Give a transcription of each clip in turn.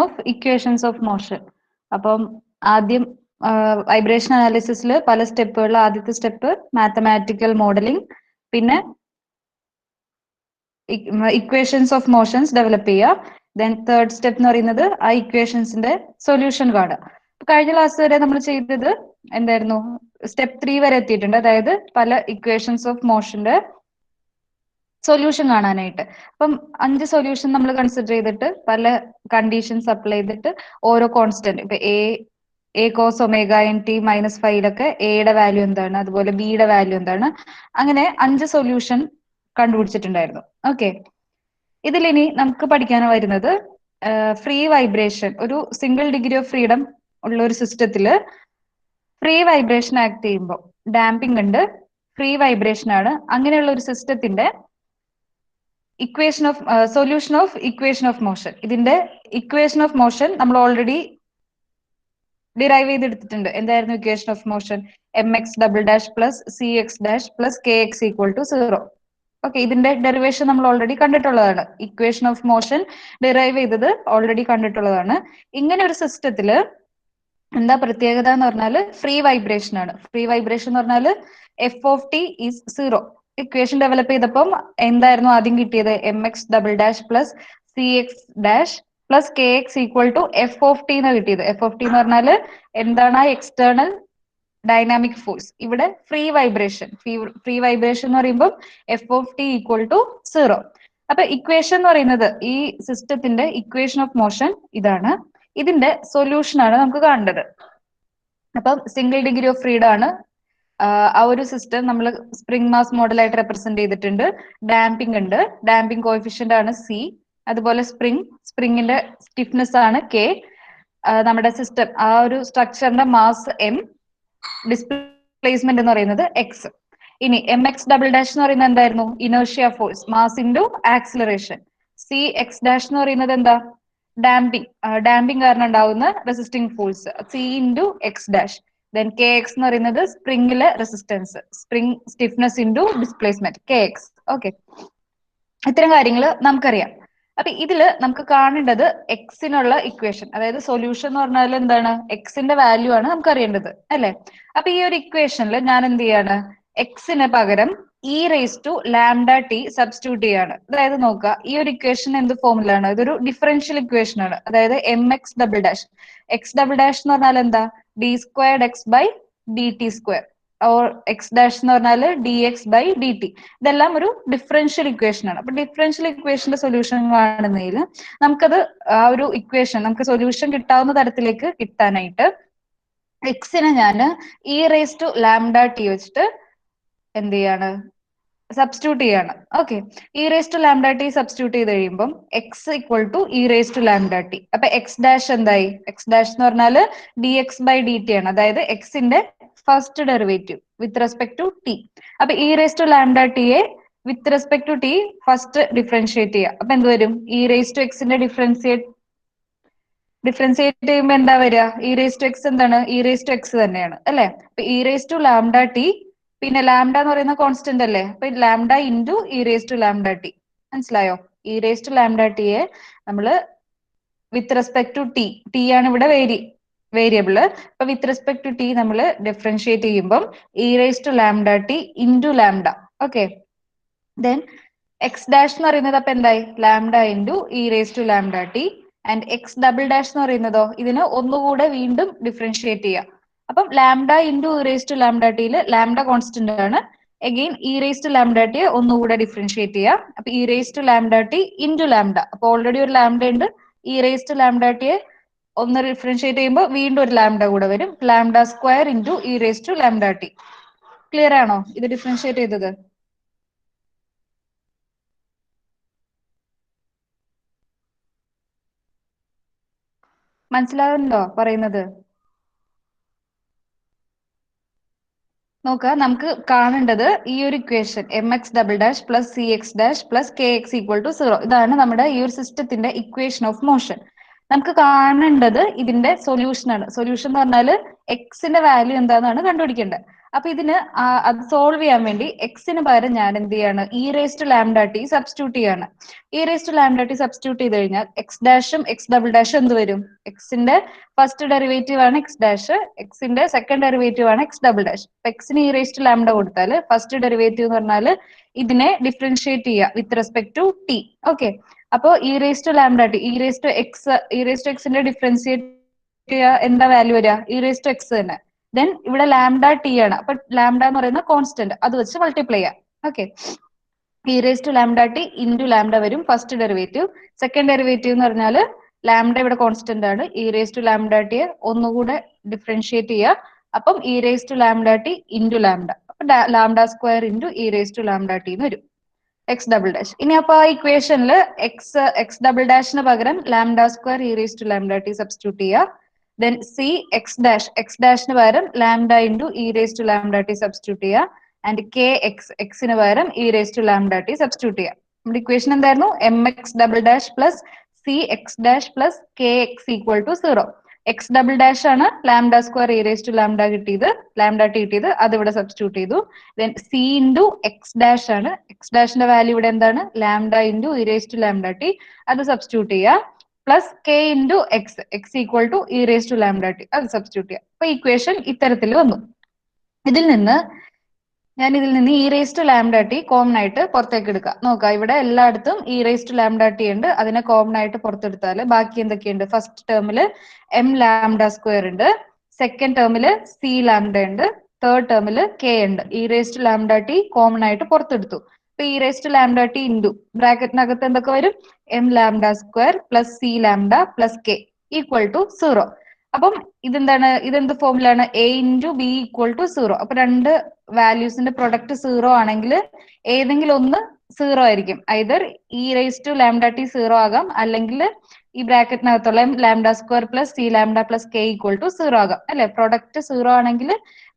Of equations of motion. അപ്പം ആദ്യം vibration അനാലിസിസിൽ പല സ്റ്റെപ്പുകളിൽ ആദ്യത്തെ സ്റ്റെപ്പ് മാത്തമാറ്റിക്കൽ മോഡലിംഗ്, പിന്നെ ഇക്വേഷൻസ് ഓഫ് മോഷൻസ് ഡെവലപ്പ് ചെയ്യുക. ദെൻ തേർഡ് സ്റ്റെപ്പ് എന്ന് പറയുന്നത് ആ ഇക്വേഷൻസിന്റെ സൊല്യൂഷൻ കാണുക. കഴിഞ്ഞ ക്ലാസ് വരെ നമ്മൾ ചെയ്തത് എന്തായിരുന്നു? സ്റ്റെപ്പ് 3 വരെ എത്തിയിട്ടുണ്ട്. അതായത് പല ഇക്വേഷൻസ് ഓഫ് മോഷന്റെ സൊല്യൂഷൻ കാണാനായിട്ട്. അപ്പം 5 സൊല്യൂഷൻ നമ്മൾ കൺസിഡർ ചെയ്തിട്ട് പല കണ്ടീഷൻസ് അപ്ലൈ ചെയ്തിട്ട് ഓരോ കോൺസ്റ്റന്റ്, ഇപ്പൊ A cos omega N T -5 എയുടെ വാല്യൂ എന്താണ്, അതുപോലെ ബിയുടെ വാല്യൂ എന്താണ്, അങ്ങനെ 5 സൊല്യൂഷൻ കണ്ടുപിടിച്ചിട്ടുണ്ടായിരുന്നു. ഓക്കെ, ഇതിലിനി നമുക്ക് പഠിക്കാൻ വരുന്നത് ഫ്രീ വൈബ്രേഷൻ. ഒരു സിംഗിൾ ഡിഗ്രി ഓഫ് ഫ്രീഡം ഉള്ള ഒരു സിസ്റ്റത്തില് ഫ്രീ വൈബ്രേഷൻ ആക്ട് ചെയ്യുമ്പോൾ ഡാമ്പിംഗ് ഉണ്ട്, ഫ്രീ വൈബ്രേഷൻ ആണ്. അങ്ങനെയുള്ള ഒരു സിസ്റ്റത്തിന്റെ equation of solution of equation of motion. ഇതിന്റെ ഇക്വേഷൻ ഓഫ് മോഷൻ നമ്മൾ ഓൾറെഡി ഡിറൈവ് ചെയ്തെടുത്തിട്ടുണ്ട്. എന്തായിരുന്നു equation of motion? mx" plus cx' plus kx equal to 0. Okay, ഇതിന്റെ ഡെറിവേഷൻ നമ്മൾ ഓൾറെഡി കണ്ടിട്ടുള്ളതാണ്. ഇക്വേഷൻ ഓഫ് മോഷൻ ഡിറൈവ് ചെയ്തത് ഓൾറെഡി കണ്ടിട്ടുള്ളതാണ്. ഇങ്ങനെ ഒരു സിസ്റ്റത്തില് എന്താ പ്രത്യേകത എന്ന് പറഞ്ഞാല് ഫ്രീ വൈബ്രേഷൻ ആണ്. ഫ്രീ വൈബ്രേഷൻ എന്ന് പറഞ്ഞാല് F of T is 0. Equation develop ചെയ്തപ്പം എന്തായിരുന്നു ആദ്യം കിട്ടിയത്? mx" plus cx' plus kx equal to F of T എന്ന് കിട്ടിയത്. എഫ് ഓഫ് ടി എന്ന് പറഞ്ഞാല് എന്താണ്? ആ എക്സ്റ്റേണൽ ഡൈനാമിക് ഫോഴ്സ്. ഇവിടെ ഫ്രീ വൈബ്രേഷൻ. ഫ്രീ വൈബ്രേഷൻ എന്ന് പറയുമ്പോൾ F of T equal to 0. അപ്പൊ ഇക്വേഷൻ എന്ന് പറയുന്നത്, ഈ സിസ്റ്റത്തിന്റെ ഇക്വേഷൻ ഓഫ് മോഷൻ ഇതാണ്. ഇതിന്റെ സൊല്യൂഷൻ ആണ് നമുക്ക് കാണേണ്ടത്. അപ്പം സിംഗിൾ ഡിഗ്രി ഓഫ് ഫ്രീഡം ആണ്. ആ ഒരു സിസ്റ്റം നമ്മൾ സ്പ്രിംഗ് മാസ് മോഡലായിട്ട് റെപ്രസെന്റ് ചെയ്തിട്ടുണ്ട്. ഡാമ്പിംഗ് ഉണ്ട്, ഡാമ്പിംഗ് കോഎഫിഷ്യന്റ് ആണ് സി. അതുപോലെ സ്പ്രിങ്ങിന്റെ സ്റ്റിഫ്നെസ് ആണ് കെ. നമ്മുടെ സിസ്റ്റം ആ ഒരു സ്ട്രക്ചറിന്റെ മാസ് എം, ഡിസ്പ്ലേസ്മെന്റ് എന്ന് പറയുന്നത് എക്സ്. ഇനി mx" എന്ന് പറയുന്നത് എന്തായിരുന്നു? Inertia force, mass into acceleration. cx' എന്ന് പറയുന്നത് എന്താ? ഡാമ്പിംഗ് കാരണം ഉണ്ടാവുന്ന resisting force, c into X dash. Then k x എന്ന് പറയുന്നത് സ്പ്രിംഗിലെ resistance, spring stiffness into displacement k x. Okay, ഇത്തരം കാര്യങ്ങൾ നമുക്കറിയാം. അപ്പൊ ഇതില് നമുക്ക് കാണേണ്ടത് എക്സിനുള്ള ഇക്വേഷൻ, അതായത് സൊല്യൂഷൻ എന്ന് പറഞ്ഞാൽ എന്താണ്? എക്സിന്റെ വാല്യൂ ആണ് നമുക്ക് അറിയേണ്ടത്, അല്ലെ? അപ്പൊ ഈ ഒരു ഇക്വേഷനിൽ ഞാൻ എന്ത് ചെയ്യാണ്? എക്സിന് പകരം E raise to lambda T substitute ചെയ്യാണ്. അതായത് നോക്കുക, ഈ ഒരു ഇക്വേഷൻ എന്ത് ഫോമിലാണ്? ഇതൊരു ഡിഫറൻഷ്യൽ ഇക്വേഷൻ ആണ്. അതായത് mx"" x" എന്ന് പറഞ്ഞാൽ എന്താ? d²(x/dt²) ഓർ x' എന്ന് പറഞ്ഞാൽ dx/dt. ഇതെല്ലാം ഒരു ഡിഫറൻഷ്യൽ ഇക്വേഷൻ ആണ്. അപ്പൊ ഡിഫറൻഷ്യൽ ഇക്വേഷന്റെ സൊല്യൂഷൻ കാണുന്നതിൽ നമുക്കത് ആ ഒരു ഇക്വേഷൻ നമുക്ക് സൊല്യൂഷൻ കിട്ടാവുന്ന തരത്തിലേക്ക് കിട്ടാനായിട്ട് എക്സിനെ ഞാൻ e raise to lambda t വെച്ചിട്ട് എന്ത് ചെയ്യാണ്? സബ്സ്റ്റിറ്റ്യൂട്ട് ചെയ്യാണ്. Okay, e raise to lambda T substitute ചെയ്ത് കഴിയുമ്പോൾ x equal to E raise to lambda t. അപ്പൊ എക്സ് ഡാഷ് എന്തായി? എക്സ് ഡാഷ് എന്ന് പറഞ്ഞാല് dx/dt ആണ്. അതായത് എക്സിന്റെ first derivative with respect to t. അപ്പൊ ഇ റേസ് ടു ലാംഡ ടിയെ with respect to t first differentiate ചെയ്യുക. അപ്പൊ എന്ത് വരും? ഇ റേസ് ടു എക്സിന്റെ ഡിഫറൻഷിയേറ്റ് ചെയ്യുമ്പോൾ എന്താ വരിക? ഇ റേസ് ടു എക്സ് എന്താണ്? ഇ റേസ് ടു എക്സ് തന്നെയാണ്, അല്ലെ? അപ്പൊ e raise to lambda T, പിന്നെ ലാംഡ എന്ന് പറയുന്ന കോൺസ്റ്റന്റ് അല്ലേ? അപ്പൊ lambda into e raise to lambda T. മനസ്സിലായോ? ഇ റേസ് ടു ലാംഡ ടിയെ നമ്മള് with respect to T, T ആണ് ഇവിടെ വേരിയബിള്. അപ്പൊ വിത്ത് റെസ്പെക്ട് ടു ടി നമ്മൾ ഡിഫറൻഷിയേറ്റ് ചെയ്യുമ്പോൾ e raise to lambda T into lambda. Okay, then X dash എന്ന് പറയുന്നത് അപ്പൊ എന്തായി? Lambda into e raise to lambda T. And X double dash എന്ന് പറയുന്നതോ ഇതിന് ഒന്നുകൂടെ വീണ്ടും ഡിഫറൻഷിയേറ്റ് ചെയ്യുക. അപ്പം lambda into e raise to lambda ടിയിൽ ലാംഡ കോൺസ്റ്റന്റ് ആണ്. Again e raise to lambda T ഒന്നുകൂടെ ഡിഫറൻഷിയേറ്റ് ചെയ്യുക. അപ്പൊ e raise to lambda T into lambda. അപ്പൊ ഓൾറെഡി ഒരു ലാംഡ ഉണ്ട്. ഇ റേസ് ടു ലാംഡ ടിയെ ഒന്ന് ഡിഫറൻഷിയേറ്റ് ചെയ്യുമ്പോൾ വീണ്ടും ഒരു ലാംഡ കൂടെ വരും. Lambda square into e raise to lambda T. Clear ആണോ ഇത് ഡിഫറൻഷിയേറ്റ് ചെയ്തത്? മനസ്സിലാവുന്നുണ്ടോ പറയുന്നത്? നോക്കുക, നമുക്ക് കാണേണ്ടത് ഈ ഒരു equation mx" plus cx' plus kx equal to 0. ഇതാണ് നമ്മുടെ ഈ ഒരു സിസ്റ്റത്തിന്റെ ഇക്വേഷൻ ഓഫ് മോഷൻ. നമുക്ക് കാണേണ്ടത് ഇതിന്റെ സൊല്യൂഷൻ ആണ്. സൊല്യൂഷൻ എന്ന് പറഞ്ഞാൽ എക്സിന്റെ വാല്യൂ എന്താണെന്നാണ് കണ്ടുപിടിക്കേണ്ടത്. അപ്പൊ ഇതിന് അത് സോൾവ് ചെയ്യാൻ വേണ്ടി എക്സിന് പകരം ഞാൻ എന്ത് ചെയ്യാണ്, e raise to lambda T substitute ചെയ്യാണ്. E raise to lambda T substitute ചെയ്ത് കഴിഞ്ഞാൽ എക്സ് ഡാഷും എക്സ് ഡബിൾ ഡാഷും എന്ത് വരും? എക്സിന്റെ ഫസ്റ്റ് ഡെറിവേറ്റീവ് ആണ് എക്സ് ഡാഷ്, എക്സിന്റെ സെക്കൻഡ് ഡെറിവേറ്റീവ് ആണ് എക്സ് ഡബിൾ ഡാഷ്. എക്സിന് ഇ റേസ് ടു ലാംഡ കൊടുത്താൽ ഫസ്റ്റ് ഡെറിവേറ്റീവ് എന്ന് പറഞ്ഞാൽ ഇതിനെ ഡിഫറൻഷിയേറ്റ് ചെയ്യുക with respect to t. Okay, അപ്പോ e raise to lambda t, e raise to എക്സിന്റെ ഡിഫറൻഷിയേറ്റ് ചെയ്യുക, എന്താ വാല്യൂ വരിക? ഇ റേസ് ടു എക്സ് തന്നെ. ദെൻ ഇവിടെ ലാംഡ ടി ആണ്, അപ്പൊ ലാംഡ എന്ന് പറയുന്ന കോൺസ്റ്റന്റ്, അത് വെച്ച് മൾട്ടിപ്ലൈ ചെയ്യാം. Okay, e raise to lambda T into lambda വരും ഫസ്റ്റ് ഡെറിവേറ്റീവ്. സെക്കൻഡ് ഡെറിവേറ്റീവ് എന്ന് പറഞ്ഞാൽ ലാംഡ ഇവിടെ കോൺസ്റ്റന്റ് ആണ്, ഇ റേസ് ടു ലാംഡ ടിയെ ഒന്നുകൂടെ ഡിഫറൻഷിയേറ്റ് ചെയ്യുക. അപ്പം e raise to lambda T into lambda, അപ്പൊ lambda square into e raise to lambda t എന്ന് വരും, എക്സ് ഡബിൾ ഡാഷ്. ഇനി അപ്പൊ ആ ഇക്വേഷനിൽ എക്സ് ഡബിൾ ഡാഷിന് പകരം lambda square e raise to lambda T substitute ചെയ്യുക. ദെൻ സി എക്സ് ഡാഷിന് പകരം lambda into e raise to lambda T substitute ചെയ്യുക. ആൻഡ് കെ എക്സിന് പകരം E raise to lambda T substitute ചെയ്യുക. നമ്മുടെ ഇക്വേഷൻ എന്തായിരുന്നു? M X double dash plus C X dash plus K X equal to 0. X double dash ആണ് lambda square e raise to lambda കിട്ടിയത്, lambda t കിട്ടിയത്, അത് ഇവിടെ substitute ചെയ്തു. Then C into X dash ആണ്, X ഡാഷിന്റെ value ഇവിടെ എന്താണ്? Lambda into e raise to lambda T, അത് സബ്സ്റ്റിറ്റ്യൂട്ട് ചെയ്യുക. Plus K into X equal to E raise to lambda T, അത് സബ്സ്റ്റിറ്റ്യൂട്ട് ചെയ്യുക. അപ്പൊ ഇക്വേഷൻ ഇത്തരത്തിൽ വന്നു. ഇതിൽ നിന്ന് e raise to lambda T common ആയിട്ട് പുറത്തേക്ക് എടുക്കാം. നോക്കാം, ഇവിടെ എല്ലായിടത്തും e raise to lambda T ഉണ്ട്, അതിനെ കോമൺ ആയിട്ട് പുറത്തെടുത്താൽ ബാക്കി എന്തൊക്കെയുണ്ട്? ഫസ്റ്റ് ടേമിൽ എം ലാംഡ സ്ക്വയർ ഉണ്ട്, സെക്കൻഡ് ടേമിൽ സി ലാംഡ ഉണ്ട്, തേർഡ് ടേമിൽ കെ ഉണ്ട്. E raise to lambda T common ആയിട്ട് പുറത്തെടുത്തു. അപ്പൊ e raise to lambda T into ബ്രാക്കറ്റിനകത്ത് എന്തൊക്കെ വരും? M lambda square plus C lambda plus K equal to 0. അപ്പം ഇതെന്ത് ഫോമിലാണ്? A into b equal to 0. അപ്പൊ രണ്ട് വാല്യൂസിന്റെ പ്രൊഡക്റ്റ് 0 ആണെങ്കിൽ ഏതെങ്കിലും ഒന്ന് 0 ആയിരിക്കും. Either e raise to lambda t 0 ആകാം, അല്ലെങ്കിൽ ഈ ബ്രാക്കറ്റിനകത്തുള്ള lambda square plus C lambda plus K equal to 0 ആകാം, അല്ലെ? പ്രൊഡക്റ്റ് 0 ആണെങ്കിൽ,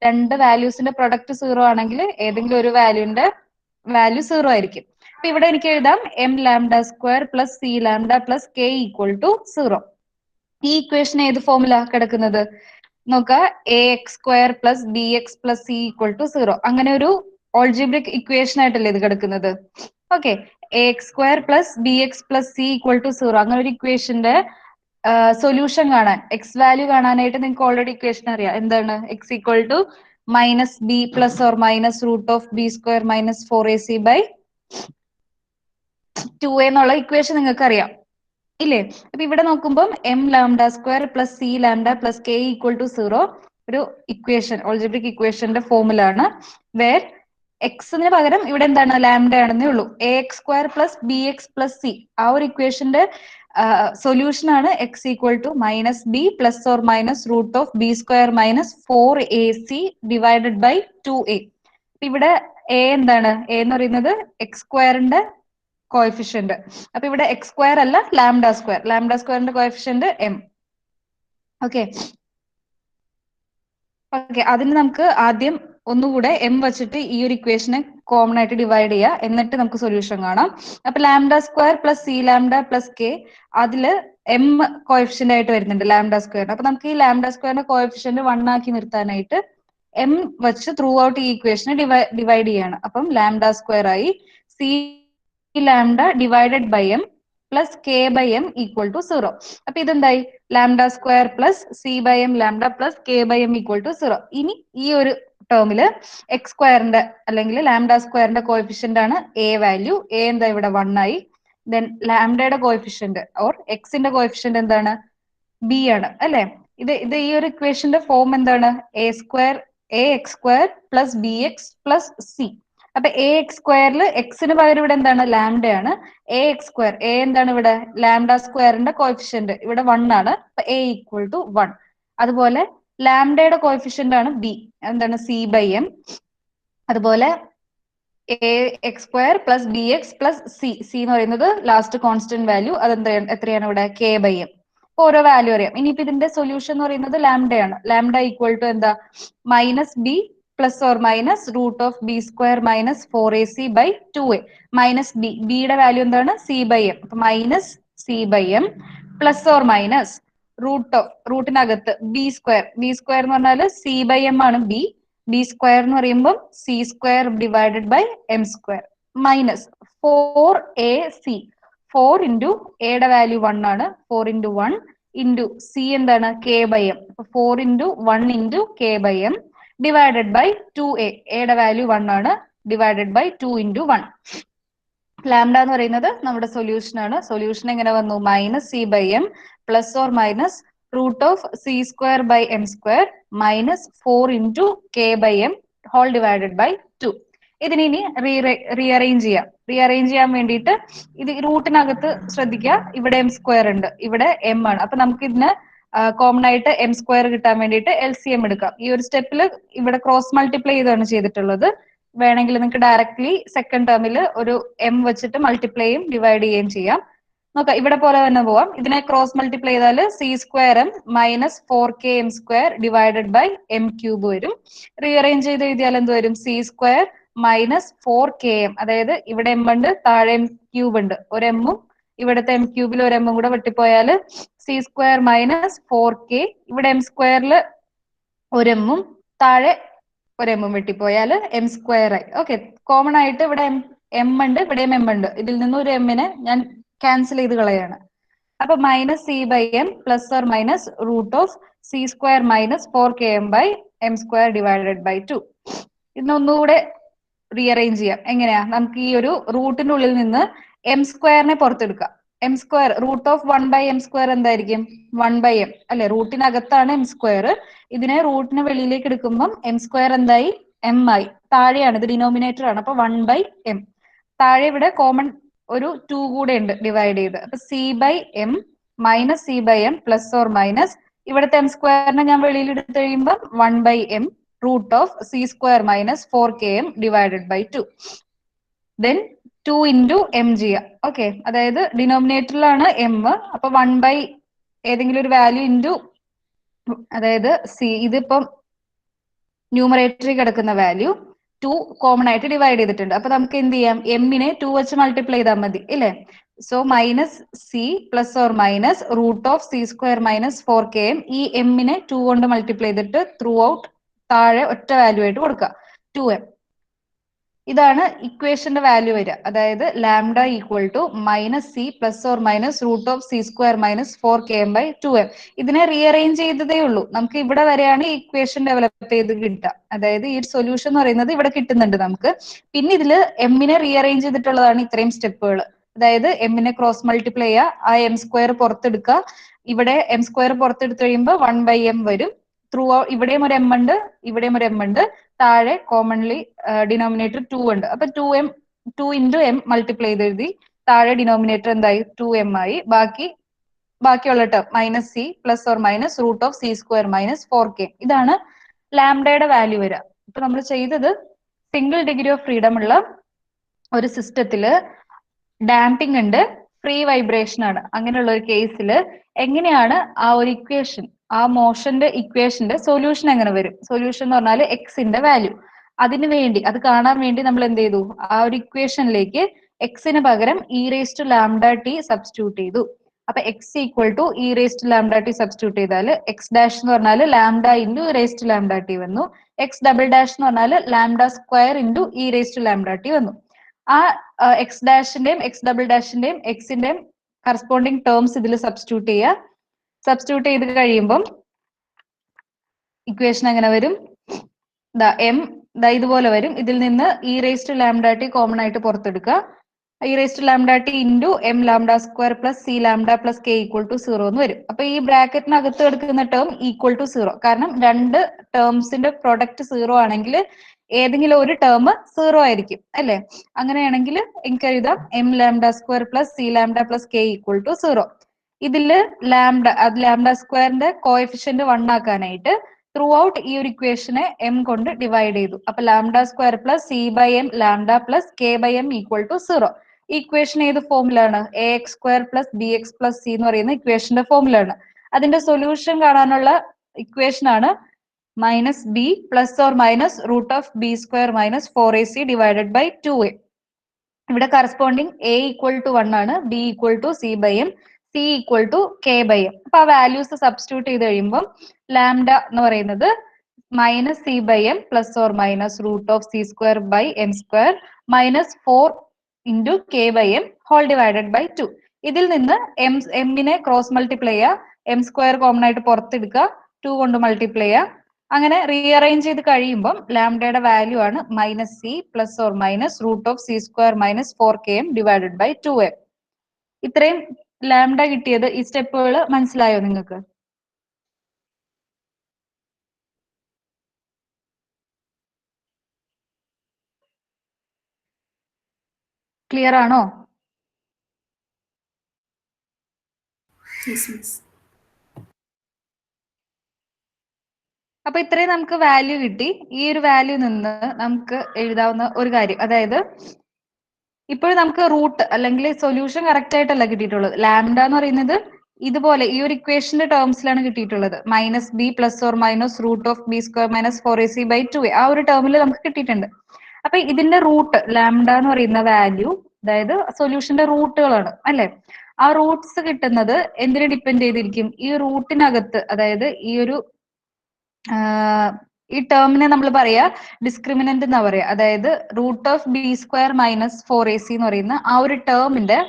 രണ്ട് വാല്യൂസിന്റെ പ്രൊഡക്റ്റ് 0 ആണെങ്കിൽ ഏതെങ്കിലും ഒരു വാല്യൂന്റെ വാല്യൂ 0 ആയിരിക്കും. അപ്പൊ ഇവിടെ എനിക്ക് എഴുതാം M lambda square plus C lambda plus K equal to 0. ഈ ഇക്വേഷൻ ഏത് ഫോമിലാ കിടക്കുന്നത്? നോക്ക, A X square plus B X plus C equal to 0. അങ്ങനെ ഒരു ഓൾജിബ്രിക് ഇക്വേഷൻ ആയിട്ടല്ലേ ഇത് കിടക്കുന്നത്? Okay, A X square plus B X plus C equal to 0, അങ്ങനെ ഒരു ഇക്വേഷന്റെ സൊല്യൂഷൻ കാണാൻ, എക്സ് വാല്യൂ കാണാനായിട്ട് നിങ്ങൾക്ക് ഓൾറെഡി ഇക്വേഷൻ അറിയാം. എന്താണ്? X equal to minus B plus or minus root of B square minus 4ac by 2a എന്നുള്ള equation നിങ്ങൾക്ക് അറിയാം, ഇല്ലേ? അപ്പൊ ഇവിടെ നോക്കുമ്പോൾ M lambda square plus C lambda plus K equal to 0 ഒരു ഇക്വേഷൻ, ഓൾജിബ്രിക് ഇക്വേഷന്റെ ഫോമിലാണ്. വേർ എക്സിന് പകരം ഇവിടെ എന്താണ്? ലാംഡ ആണെന്നേ ഉള്ളൂ. A X square plus B X plus C, ആ ഒരു ഇക്വേഷന്റെ സൊല്യൂഷൻ ആണ് X equal to minus B plus or minus root of B square minus 4ac divided by 2a. ഇവിടെ എ എന്താണ്? എ എന്ന് പറയുന്നത് എക്സ് സ്ക്വയറിന്റെ കോഎഫിഷ്യന്റ്. അപ്പൊ ഇവിടെ എക്സ് സ്ക്വയർ അല്ല, ലാംഡ സ്ക്വയർ. ലാംഡ സ്ക്വയറിന്റെ കോഎഫിഷ്യന്റ് എം. ഓക്കെ, അതിന് നമുക്ക് ആദ്യം ഒന്നുകൂടെ എം വെച്ചിട്ട് ഈ ഒരു ഇക്വേഷനെ കോമൺ ആയിട്ട് ഡിവൈഡ് ചെയ്യുക, എന്നിട്ട് നമുക്ക് സൊല്യൂഷൻ കാണാം. അപ്പൊ lambda square plus C lambda plus K, അതില് എം കോഎഫിഷ്യന്റ് ആയിട്ട് വരുന്നുണ്ട് ലാംഡ സ്ക്വയറിന്. അപ്പൊ നമുക്ക് ഈ ലാംഡ സ്ക്വയറിന്റെ കോഎഫിഷ്യന്റ് 1 ആക്കി നിർത്താനായിട്ട് എം വെച്ച് ത്രൂ ഔട്ട് ഈ ഇക്വേഷനെ ഡിവൈഡ് ചെയ്യാണ്. അപ്പം ലാംഡ സ്ക്വയർ ആയി c lambda divided by M plus K by M equal to 0. അപ്പൊ ഇതെന്തായി? Lambda square plus C by M lambda plus K by M equal to 0. ഇനി ഈ ഒരു ടേമില് എക്സ് സ്ക്വയറിന്റെ അല്ലെങ്കിൽ ലാംഡ സ്ക്വയറിന്റെ കോഎഫിഷ്യന്റ് ആണ് എ വാല്യൂ. എ എന്താ? ഇവിടെ 1 ആയി. ദെൻ ലാംഡയുടെ കോഎഫിഷ്യന്റ് ഓർ എക്സിന്റെ കോഎഫിഷ്യന്റ് എന്താണ്? ബി ആണ്, അല്ലെ? ഇത് ഈ ഒരു ഇക്വേഷന്റെ ഫോം എന്താണ്? A X square plus B X plus C. അപ്പൊ എ എക്സ് സ്ക്വയറിൽ എക്സിന് പകരം ഇവിടെ എന്താണ്? ലാംഡ ആണ്. എ എക്സ് സ്ക്വയർ, എ എന്താണ് ഇവിടെ? ലാംഡ സ്ക്വയറിന്റെ കോഎഫിഷ്യന്റ് ഇവിടെ 1 ആണ്. അപ്പൊ എ ഈക്വൽ ടു 1. അതുപോലെ ലാംഡയുടെ കോഎഫിഷ്യന്റ് ആണ് ബി, എന്താണ്? C by m. അതുപോലെ a X square plus B X plus c, C എന്ന് പറയുന്നത് ലാസ്റ്റ് കോൺസ്റ്റന്റ് വാല്യൂ, എത്രയാണ് ഇവിടെ? K by m. ഓരോ വാല്യൂ അറിയാം. ഇനിയിപ്പോ ഇതിന്റെ സൊല്യൂഷൻ എന്ന് പറയുന്നത് ലാംഡയാണ്. ലാംഡ ഈക്വൽ ടു എന്താ? Minus B plus or minus root of B square minus 4ac by 2a. Minus b, ബിയുടെ വാല്യൂ എന്താണ്? C by m. അപ്പൊ minus C by M plus or minus റൂട്ടിനകത്ത് B square എന്ന് പറഞ്ഞാൽ C by M ആണ് B, B square എന്ന് പറയുമ്പോൾ C square divided by M square minus 4ac 4 into എയുടെ value 1 ആണ് 4 ഇൻറ്റു 1 ഇൻറ്റു സി എന്താണ് K by M 4 into 1 into K by M divided by 2a എയുടെ value 1 ആണ് divided by 2 into 1 lambda എന്ന് പറയുന്നത് നമ്മുടെ സൊല്യൂഷൻ ആണ് സൊല്യൂഷൻ എങ്ങനെ വന്നു minus C by M plus or minus root of C square by M square minus 4 into K by M whole divided by 2 ഇതിനി rearrange ചെയ്യാൻ വേണ്ടിയിട്ട് ഇത് റൂട്ടിനകത്ത് ശ്രദ്ധിക്കുക ഇവിടെ എം സ്ക്വയർ ഉണ്ട് ഇവിടെ എം ആണ് അപ്പൊ നമുക്ക് ഇതിന് കോമൺ ആയിട്ട് എം സ്ക്വയർ കിട്ടാൻ വേണ്ടിയിട്ട് എൽ സി എം എടുക്കാം ഈ ഒരു സ്റ്റെപ്പിൽ ഇവിടെ ക്രോസ് മൾട്ടിപ്ലൈ ചെയ്താണ് ചെയ്തിട്ടുള്ളത് വേണമെങ്കിൽ നിങ്ങൾക്ക് ഡയറക്ട്ലി സെക്കൻഡ് ടേമിൽ ഒരു എം വെച്ചിട്ട് മൾട്ടിപ്ലൈയും ഡിവൈഡ് ചെയ്യുകയും ചെയ്യാം നോക്കാം ഇവിടെ പോലെ തന്നെ പോവാം ഇതിനെ ക്രോസ് മൾട്ടിപ്ലൈ ചെയ്താൽ C square M minus 4k M square divided by M cube വരും റീഅറേഞ്ച് ചെയ്ത് എഴുതിയാൽ എന്ത് വരും C square minus 4k M അതായത് ഇവിടെ എം ഉണ്ട് താഴെ എം ക്യൂബ് ഉണ്ട് ഒരു എമ്മും ഇവിടുത്തെ എം ക്യൂബിൽ ഒരു എമ്മും കൂടെ വെട്ടിപ്പോയാൽ സി സ്ക്വയർ മൈനസ് 4k ഇവിടെ എം സ്ക്വയറിൽ ഒരു എമ്മും താഴെ ഒരു എമ്മും വെട്ടിപ്പോയാൽ എം സ്ക്വയർ ആയി ഓക്കെ കോമൺ ആയിട്ട് ഇവിടെ എം ഉണ്ട് ഇവിടെയും എം ഉണ്ട് ഇതിൽ നിന്ന് ഒരു എമ്മിനെ ഞാൻ ക്യാൻസൽ ചെയ്ത് കളയാണ് അപ്പൊ minus C by M plus or minus root of C square minus 4k M by M square divided by 2 ഇന്നൊന്നുകൂടെ റീഅറേഞ്ച് ചെയ്യാം എങ്ങനെയാ നമുക്ക് ഈ ഒരു റൂട്ടിന്റെ ഉള്ളിൽ നിന്ന് എം സ്ക്വയറിനെ പുറത്തെടുക്കാം m square root of 1 by M square എന്തായിരിക്കും 1 ബൈ എം അല്ലെ റൂട്ടിനകത്താണ് എം സ്ക്വയർ ഇതിനെ റൂട്ടിന് വെളിയിലേക്ക് എടുക്കുമ്പോൾ എം സ്ക്വയർ എന്തായി എം ആയി താഴെയാണ് ഇത് ഡിനോമിനേറ്റർ ആണ് അപ്പൊ 1 ബൈ എം താഴെ ഇവിടെ കോമൺ ഒരു 2 കൂടെ ഉണ്ട് ഡിവൈഡ് ചെയ്ത് അപ്പൊ C by M minus C by M plus or minus ഇവിടുത്തെ എം സ്ക്വയറിനെ ഞാൻ വെളിയിൽ എടുത്ത് കഴിയുമ്പോൾ 1 by M root of C square minus 4k M divided by 2 then 2 into M ചെയ്യാം ഓക്കെ അതായത് ഡിനോമിനേറ്ററിലാണ് എം അപ്പൊ 1 ബൈ ഏതെങ്കിലും ഒരു വാല്യൂ ഇൻറ്റു അതായത് സി ഇതിപ്പം ന്യൂമറേറ്ററിൽ കിടക്കുന്ന വാല്യൂ 2 കോമൺ ആയിട്ട് ഡിവൈഡ് ചെയ്തിട്ടുണ്ട് അപ്പൊ നമുക്ക് എന്ത് ചെയ്യാം എമ്മിനെ 2 വെച്ച് മൾട്ടിപ്ലൈ ചെയ്താൽ മതി ഇല്ലേ so minus C plus or minus root of C square minus 4k M ഈ എമ്മിനെ 2 കൊണ്ട് മൾട്ടിപ്ലൈ ചെയ്തിട്ട് ത്രൂ ഔട്ട് താഴെ ഒറ്റ വാല്യൂ ആയിട്ട് കൊടുക്കുക 2m ഇതാണ് ഇക്വേഷന്റെ വാല്യൂ വരിക അതായത് lambda equal to minus C plus or minus root of C square minus 4k M by 2m ഇതിനെ റീഅറേഞ്ച് ചെയ്തതേ ഉള്ളൂ നമുക്ക് ഇവിടെ വരെയാണ് ഈ ഇക്വേഷൻ ഡെവലപ്പ് ചെയ്ത് കിട്ടുക അതായത് ഈ സൊല്യൂഷൻ എന്ന് പറയുന്നത് ഇവിടെ കിട്ടുന്നുണ്ട് നമുക്ക് പിന്നെ ഇതിൽ എമ്മിനെ റീഅറേഞ്ച് ചെയ്തിട്ടുള്ളതാണ് ഇത്രയും സ്റ്റെപ്പുകൾ അതായത് എമ്മിനെ ക്രോസ് മൾട്ടിപ്ലൈ ചെയ്യുക ആ എം സ്ക്വയർ പുറത്തെടുക്കുക ഇവിടെ എം സ്ക്വയർ പുറത്തെടുത്ത് കഴിയുമ്പോൾ 1 ബൈ എം വരും ത്രൂ ഇവിടെയും ഒരു എം ഉണ്ട് ഇവിടെയും ഒരു എം ഉണ്ട് താഴെ കോമൺലി ഡിനോമിനേറ്റർ 2 ഉണ്ട് അപ്പൊ 2 ഇൻറ്റു എം മൾട്ടിപ്ലൈ ചെയ്ത് എഴുതി താഴെ ഡിനോമിനേറ്റർ എന്തായി 2m ആയി ബാക്കിയുള്ള term minus C plus or minus root of C square minus 4k ഇതാണ് ലാംഡയുടെ വാല്യൂ വരിക ഇപ്പൊ നമ്മൾ ചെയ്തത് സിംഗിൾ ഡിഗ്രി ഓഫ് ഫ്രീഡം ഉള്ള ഒരു സിസ്റ്റത്തില് ഡാമ്പിംഗ് ഉണ്ട് ഫ്രീ വൈബ്രേഷൻ ആണ് അങ്ങനെയുള്ള ഒരു കേസിൽ എങ്ങനെയാണ് ആ ഒരു ഇക്വേഷൻ ആ മോഷന്റെ ഇക്വേഷന്റെ സൊല്യൂഷൻ എങ്ങനെ വരും സൊല്യൂഷൻ എന്ന് പറഞ്ഞാൽ എക്സിന്റെ വാല്യൂ അതിനു വേണ്ടി അത് കാണാൻ വേണ്ടി നമ്മൾ എന്ത് ചെയ്തു ആ ഒരു ഇക്വേഷനിലേക്ക് എക്സിന് പകരം E raise to lambda T substitute ചെയ്തു അപ്പൊ x equal to E raise to lambda T substitute ചെയ്താൽ എക്സ് ഡാഷ് എന്ന് പറഞ്ഞാൽ lambda into raise to lambda t വന്നു എക്സ് ഡബിൾ ഡാഷ് എന്ന് പറഞ്ഞാൽ lambda square into e raise to lambda t വന്നു ആ എക്സ് ഡാഷിന്റെയും എക്സ് ഡബിൾ ഡാഷിന്റെയും എക്സിന്റെയും കറസ്പോണ്ടിങ് ടേംസ് ഇതിൽ സബ്സ്റ്റിറ്റ്യൂട്ട് ചെയ്യുക സബ്സ്റ്റിറ്റ്യൂട്ട് ചെയ്ത് കഴിയുമ്പം ഇക്വേഷൻ എങ്ങനെ വരും എം ഇതുപോലെ വരും ഇതിൽ നിന്ന് e raise to lambda T common ആയിട്ട് പുറത്തെടുക്കുക e raise to lambda T into m lambda square plus C lambda plus K equal to 0 എന്ന് വരും അപ്പൊ ഈ ബ്രാക്കറ്റിനകത്ത് എടുക്കുന്ന ടേം ഈക്വൽ ടു 0 കാരണം രണ്ട് ടേംസിന്റെ പ്രൊഡക്റ്റ് 0 ആണെങ്കിൽ ഏതെങ്കിലും ഒരു ടേം 0 ആയിരിക്കും അല്ലെ അങ്ങനെയാണെങ്കിൽ എനിക്ക് എഴുതാം M lambda square plus C lambda plus K equal to 0 ഇതില് ലാംഡ സ്ക്വയറിന്റെ കോഎഫിഷ്യന്റ് 1 ആക്കാനായിട്ട് ത്രൂ ഔട്ട് ഈ ഒരു ഇക്വേഷനെ എം കൊണ്ട് ഡിവൈഡ് ചെയ്തു അപ്പൊ lambda square plus C by M lambda plus K by M equal to 0 ഈ ഇക്വേഷൻ ഏത് ഫോമിലാണ് A X square plus B X plus C എന്ന് പറയുന്ന ഇക്വേഷന്റെ ഫോമിലാണ് അതിന്റെ സൊല്യൂഷൻ കാണാനുള്ള ഇക്വേഷൻ ആണ് minus B plus or minus root of B square minus 4ac divided by 2a ഇവിടെ കറസ്പോണ്ടിങ് എ ഈക്വൽ ടു 1 ആണ് B equal to C by M C equal to K by m അപ്പൊ ആ values substitute ചെയ്ത് കഴിയുമ്പോൾ lambda എന്ന് പറയുന്നത് minus c by m plus or minus root of c square by m square minus 4 into k by m whole divided by 2. ഇതിൽ നിന്ന് എമ്മിനെ cross multiply ചെയ്യുക, എം സ്ക്വയർ കോമൺ ആയിട്ട് പുറത്തെടുക്കുക, 2 കൊണ്ട് മൾട്ടിപ്ലൈ ചെയ്യുക. അങ്ങനെ റീഅറേഞ്ച് ചെയ്ത് കഴിയുമ്പോൾ ലാംഡയുടെ വാല്യൂ ആണ് minus C plus or minus root of C square minus 4km divided by 2m. ഇത്രയും ലാംഡ കിട്ടിയത്. ഈ സ്റ്റെപ്പുകൾ മനസ്സിലായോ നിങ്ങൾക്ക്? ക്ലിയർ ആണോ? അപ്പൊ ഇത്രയും നമുക്ക് വാല്യൂ കിട്ടി. ഈ ഒരു വാല്യൂ നിന്ന് നമുക്ക് എഴുതാവുന്ന ഒരു കാര്യം, അതായത് ഇപ്പോഴും നമുക്ക് റൂട്ട് അല്ലെങ്കിൽ സൊല്യൂഷൻ കറക്റ്റ് ആയിട്ടല്ല കിട്ടിയിട്ടുള്ളത്. ലാംഡ എന്ന് പറയുന്നത് ഇതുപോലെ ഈ ഒരു ഇക്വേഷന്റെ ടേംസിലാണ് കിട്ടിയിട്ടുള്ളത്. Minus B plus or minus root of B square minus 4ac by 2a ആ ഒരു ടേമിൽ നമുക്ക് കിട്ടിയിട്ടുണ്ട്. അപ്പൊ ഇതിന്റെ റൂട്ട് ലാംഡ എന്ന് പറയുന്ന വാല്യൂ, അതായത് സൊല്യൂഷന്റെ റൂട്ടുകളാണ് അല്ലെ. ആ റൂട്ട്സ് കിട്ടുന്നത് എന്തിനെ ഡിപ്പെൻഡ് ചെയ്തിരിക്കും? ഈ റൂട്ടിനകത്ത്, അതായത് ഈ ഒരു ഈ ടേമിനെ നമ്മൾ പറയാ ഡിസ്ക്രിമിനന്റ് എന്നാ പറയാ. അതായത് root of B square minus 4ac എന്ന് പറയുന്ന ആ ഒരു ടേമിന്റെ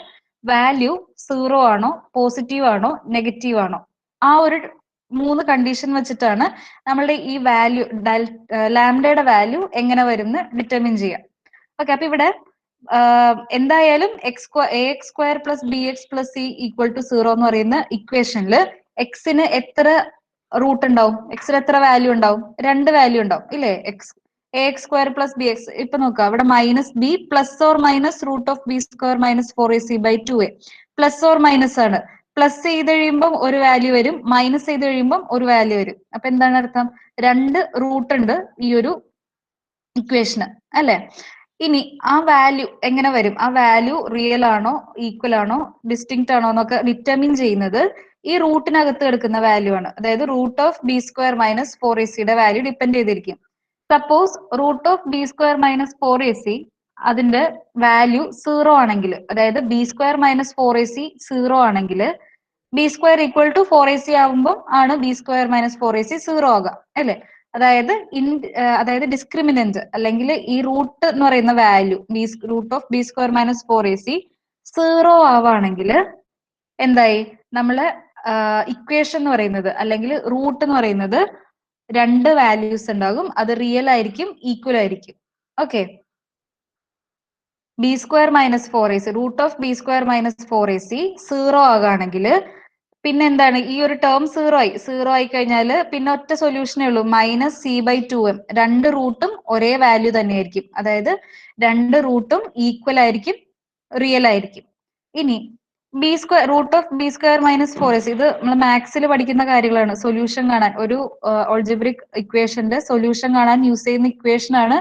വാല്യൂ 0 ആണോ പോസിറ്റീവ് ആണോ നെഗറ്റീവ് ആണോ, ആ ഒരു 3 കണ്ടീഷൻ വെച്ചിട്ടാണ് നമ്മളുടെ ഈ വാല്യൂ ലാംഡയുടെ വാല്യൂ എങ്ങനെ വരും എന്ന് ഡിറ്റർമിൻ ചെയ്യാം. ഓക്കെ, അപ്പൊ ഇവിടെ എന്തായാലും A X square plus B X plus C equal to 0 എന്ന് പറയുന്ന ഇക്വേഷനിൽ എക്സിന് എത്ര റൂട്ട് ഉണ്ടാവും? എക്സിന് എത്ര വാല്യൂ ഉണ്ടാവും? 2 വാല്യൂ ഉണ്ടാവും ഇല്ലേ? A X square plus B X. ഇപ്പൊ നോക്കാം, ഇവിടെ minus B plus or minus root of B square minus 4ac by 2a. Plus or minus ആണ്. പ്ലസ് ചെയ്ത് കഴിയുമ്പോൾ ഒരു വാല്യൂ വരും, മൈനസ് ചെയ്ത് കഴിയുമ്പോൾ ഒരു വാല്യൂ വരും. അപ്പൊ എന്താണ് അർത്ഥം? 2 റൂട്ട് ഉണ്ട് ഈ ഒരു ഇക്വേഷന് അല്ലെ. ഇനി ആ വാല്യൂ എങ്ങനെ വരും? ആ വാല്യൂ റിയൽ ആണോ ഈക്വൽ ആണോ ഡിസ്റ്റിങ്ക്റ്റ് ആണോ എന്നൊക്കെ ഡിറ്റർമിൻ ചെയ്യുന്നത് ഈ റൂട്ടിനകത്ത് കിടക്കുന്ന വാല്യൂ ആണ്. അതായത് root of B square minus 4ac value depend ചെയ്തിരിക്കും. Suppose root of B square minus 4ac അതിന്റെ വാല്യൂ 0 ആണെങ്കിൽ, അതായത് ബി സ്ക്വയർ മൈനസ് 4ac 0 ആണെങ്കിൽ B square equal to 4ac ആവുമ്പോൾ ആണ് ബി സ്ക്വയർ മൈനസ് 4ac 0 ആകുക അല്ലെ. അതായത് ഡിസ്ക്രിമിനന്റ് അല്ലെങ്കിൽ ഈ റൂട്ട് എന്ന് പറയുന്ന value root of B square minus 4ac 0 ആവുകയാണെങ്കിൽ എന്തായി? നമ്മള് ഇക്വേഷൻ എന്ന് പറയുന്നത് അല്ലെങ്കിൽ റൂട്ട് എന്ന് പറയുന്നത് 2 വാല്യൂസ് ഉണ്ടാകും. അത് റിയൽ ആയിരിക്കും, ഈക്വൽ ആയിരിക്കും. Okay, B square minus 4ac root of B square minus 4ac 0 ആകുകയാണെങ്കിൽ പിന്നെ എന്താണ്? ഈ ഒരു ടേം 0 ആയി കഴിഞ്ഞാൽ പിന്നെ ഒറ്റ സൊല്യൂഷനേ ഉള്ളൂ, മൈനസ് സി ബൈ 2m. 2 റൂട്ടും ഒരേ വാല്യൂ തന്നെയായിരിക്കും, അതായത് 2 റൂട്ടും ഈക്വൽ ആയിരിക്കും, റിയൽ ആയിരിക്കും. ഇനി B square root of B square minus 4ac ഇത് നമ്മൾ മാത്സിൽ പഠിക്കുന്ന കാര്യങ്ങളാണ്. സൊല്യൂഷൻ കാണാൻ ഒരു ഓൾജിബ്രിക് ഇക്വേഷന്റെ സൊല്യൂഷൻ കാണാൻ യൂസ് ചെയ്യുന്ന ഇക്വേഷൻ ആണ്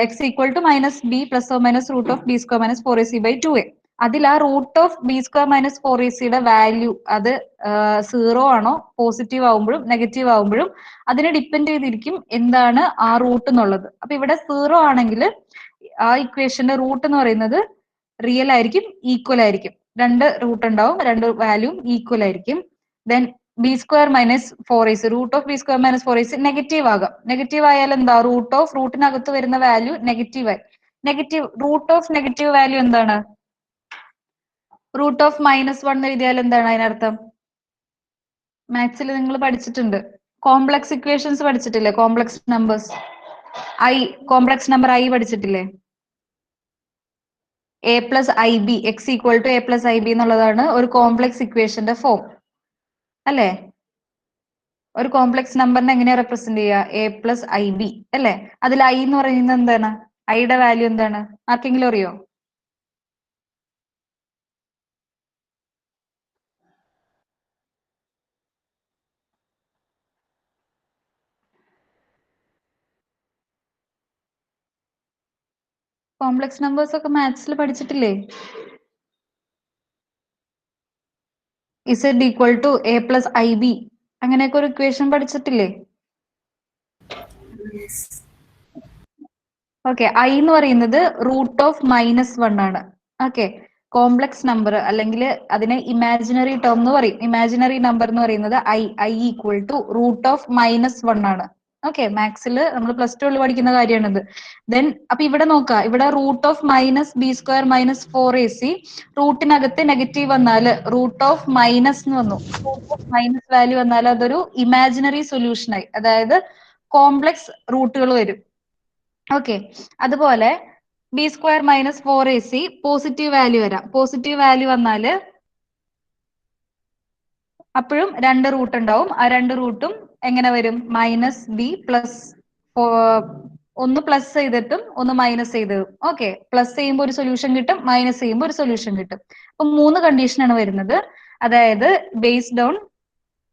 X equal to minus B plus or minus root of B square minus 4ac by 2a. അതിൽ ആ root of B square minus 4ac value അത് 0 ആണോ പോസിറ്റീവ് ആവുമ്പോഴും നെഗറ്റീവ് ആവുമ്പോഴും അതിനെ ഡിപ്പെൻഡ് ചെയ്തിരിക്കും എന്താണ് ആ റൂട്ട് എന്നുള്ളത്. അപ്പൊ ഇവിടെ 0 ആണെങ്കിൽ ആ ഇക്വേഷന്റെ റൂട്ട് എന്ന് പറയുന്നത് റിയൽ ആയിരിക്കും, ഈക്വൽ ആയിരിക്കും. 2 റൂട്ട് ഉണ്ടാവും, 2 വാല്യൂ ഈക്വൽ ആയിരിക്കും. Then b square minus 4ac root of B square minus 4ac negative ആകാം. നെഗറ്റീവ് ആയാൽ എന്താ? റൂട്ടിനകത്ത് വരുന്ന വാല്യൂ നെഗറ്റീവ് ആയി. റൂട്ട് ഓഫ് നെഗറ്റീവ് വാല്യൂ എന്താണ്? റൂട്ട് ഓഫ് -1 എഴുതിയാൽ എന്താണ് അതിനർത്ഥം? മാത്സിൽ നിങ്ങൾ പഠിച്ചിട്ടുണ്ട്, കോംപ്ലക്സ് ഇക്വേഷൻസ് പഠിച്ചിട്ടില്ലേ? Complex numbers, complex number i പഠിച്ചിട്ടില്ലേ? a plus i b x equal to a plus i b എന്നുള്ളതാണ് ഒരു കോംപ്ലക്സ് ഇക്വേഷന്റെ ഫോം അല്ലെ. ഒരു കോംപ്ലക്സ് നമ്പറിനെ എങ്ങനെയാ റെപ്രസെന്റ് ചെയ്യുക? a പ്ലസ് ഐ ബി അല്ലെ. അതിൽ i എന്ന് പറയുന്നത് എന്താണ്? ഐയുടെ വാല്യൂ എന്താണ്? ആർക്കെങ്കിലും അറിയോ? കോംപ്ലക്സ് നമ്പേഴ്സ് ഒക്കെ മാത്സിൽ പഠിച്ചിട്ടില്ലേ? Z equal to a plus i b അങ്ങനെയൊക്കെ ഒരു ഇക്വേഷൻ പഠിച്ചിട്ടില്ലേ? ഓക്കെ, ഐ എന്ന് പറയുന്നത് റൂട്ട് ഓഫ് -1 ആണ്. ഓക്കെ, കോംപ്ലക്സ് നമ്പർ അല്ലെങ്കിൽ അതിനെ ഇമാജിനറി ടേം എന്ന് പറയും. ഇമാജിനറി നമ്പർ എന്ന് പറയുന്നത് I equal to root of -1 ആണ്. ഓക്കെ, മാത്സിൽ നമ്മൾ +2 പഠിക്കുന്ന കാര്യമാണിത്. ദെൻ അപ്പൊ ഇവിടെ നോക്കുക, ഇവിടെ √(-b²-4ac) റൂട്ടിനകത്ത് നെഗറ്റീവ് വന്നാല് √(- എന്ന് വന്നു. മൈനസ് വാല്യൂ വന്നാൽ അതൊരു ഇമാജിനറി സൊല്യൂഷൻ ആയി, അതായത് കോംപ്ലക്സ് റൂട്ടുകൾ വരും. ഓക്കെ, അതുപോലെ (b²-4ac) പോസിറ്റീവ് വാല്യൂ വരാം. പോസിറ്റീവ് വാല്യൂ വന്നാല് അപ്പോഴും 2 റൂട്ട് ഉണ്ടാവും. ആ 2 റൂട്ടും എങ്ങനെ വരും? -b പ്ലസ് ഒന്ന് പ്ലസ് ചെയ്തിട്ടും ഒന്ന് മൈനസ് ചെയ്തതും. ഓക്കെ, പ്ലസ് ചെയ്യുമ്പോൾ ഒരു സൊല്യൂഷൻ കിട്ടും, മൈനസ് ചെയ്യുമ്പോൾ ഒരു സൊല്യൂഷൻ കിട്ടും. അപ്പൊ 3 കണ്ടീഷനാണ് വരുന്നത്. അതായത് ബേസ്ഡ് ഓൺ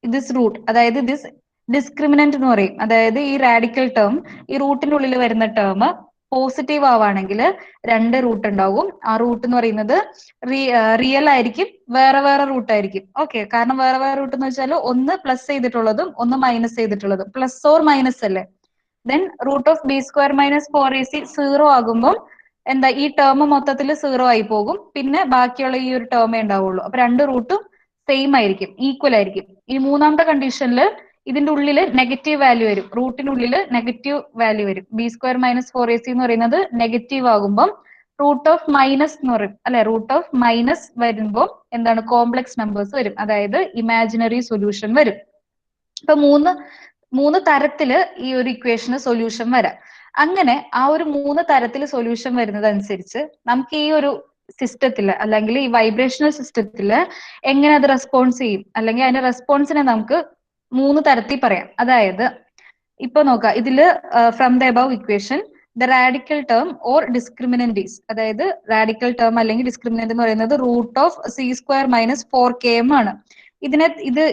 ദിസ് റൂട്ട്, അതായത് ദിസ് ഡിസ്ക്രിമിനന്റ് എന്ന് പറയും. അതായത് ഈ റാഡിക്കൽ ടേം, ഈ റൂട്ടിന്റെ ഉള്ളിൽ വരുന്ന ടേം പോസിറ്റീവ് ആവുകയാണെങ്കിൽ 2 റൂട്ട് ഉണ്ടാവും. ആ റൂട്ട് എന്ന് പറയുന്നത് റിയൽ ആയിരിക്കും, വേറെ വേറെ റൂട്ട് ആയിരിക്കും. ഓക്കെ, കാരണം വേറെ വേറെ റൂട്ട് എന്ന് വെച്ചാൽ ഒന്ന് പ്ലസ് ചെയ്തിട്ടുള്ളതും ഒന്ന് മൈനസ് ചെയ്തിട്ടുള്ളതും, പ്ലസ് ഓർ മൈനസ് അല്ലേ. ദെൻ √(b²-4ac) 0 ആകുമ്പോൾ എന്താ, ഈ ടേം മൊത്തത്തിൽ 0 ആയി പോകും. പിന്നെ ബാക്കിയുള്ള ഈ ഒരു ടേമേ ഉണ്ടാവുള്ളൂ. അപ്പൊ 2 റൂട്ടും സെയിം ആയിരിക്കും, ഈക്വൽ ആയിരിക്കും. ഈ മൂന്നാമത്തെ കണ്ടീഷനിൽ ഇതിന്റെ ഉള്ളിൽ നെഗറ്റീവ് വാല്യൂ വരും, റൂട്ടിനുള്ളിൽ നെഗറ്റീവ് വാല്യൂ വരും. (b²-4ac) എന്ന് പറയുന്നത് നെഗറ്റീവ് ആകുമ്പോൾ √(-) എന്ന് പറയും അല്ലെ. √(-) വരുമ്പോൾ എന്താണ്, കോംപ്ലക്സ് നമ്പേഴ്സ് വരും, അതായത് ഇമാജിനറി സൊല്യൂഷൻ വരും. ഇപ്പൊ മൂന്ന് തരത്തില് ഈ ഒരു ഇക്വേഷന് സൊല്യൂഷൻ വരാം. അങ്ങനെ ആ ഒരു 3 തരത്തിൽ സൊല്യൂഷൻ വരുന്നത് അനുസരിച്ച് നമുക്ക് ഈ ഒരു സിസ്റ്റത്തില്, അല്ലെങ്കിൽ ഈ വൈബ്രേഷണൽ സിസ്റ്റത്തില് എങ്ങനെ അത് റെസ്പോൺസ് ചെയ്യും, അല്ലെങ്കിൽ അതിന്റെ റെസ്പോൺസിനെ നമുക്ക് 3 തരത്തിൽ പറയാം. അതായത് ഇപ്പൊ നോക്കാം, ഇതില് from the above equation the radical term or discriminant is, അതായത് റാഡിക്കൽ ടേം അല്ലെങ്കിൽ ഡിസ്ക്രിമിനന്റ് എന്ന് പറയുന്നത് √(c²-4km) ആണ്.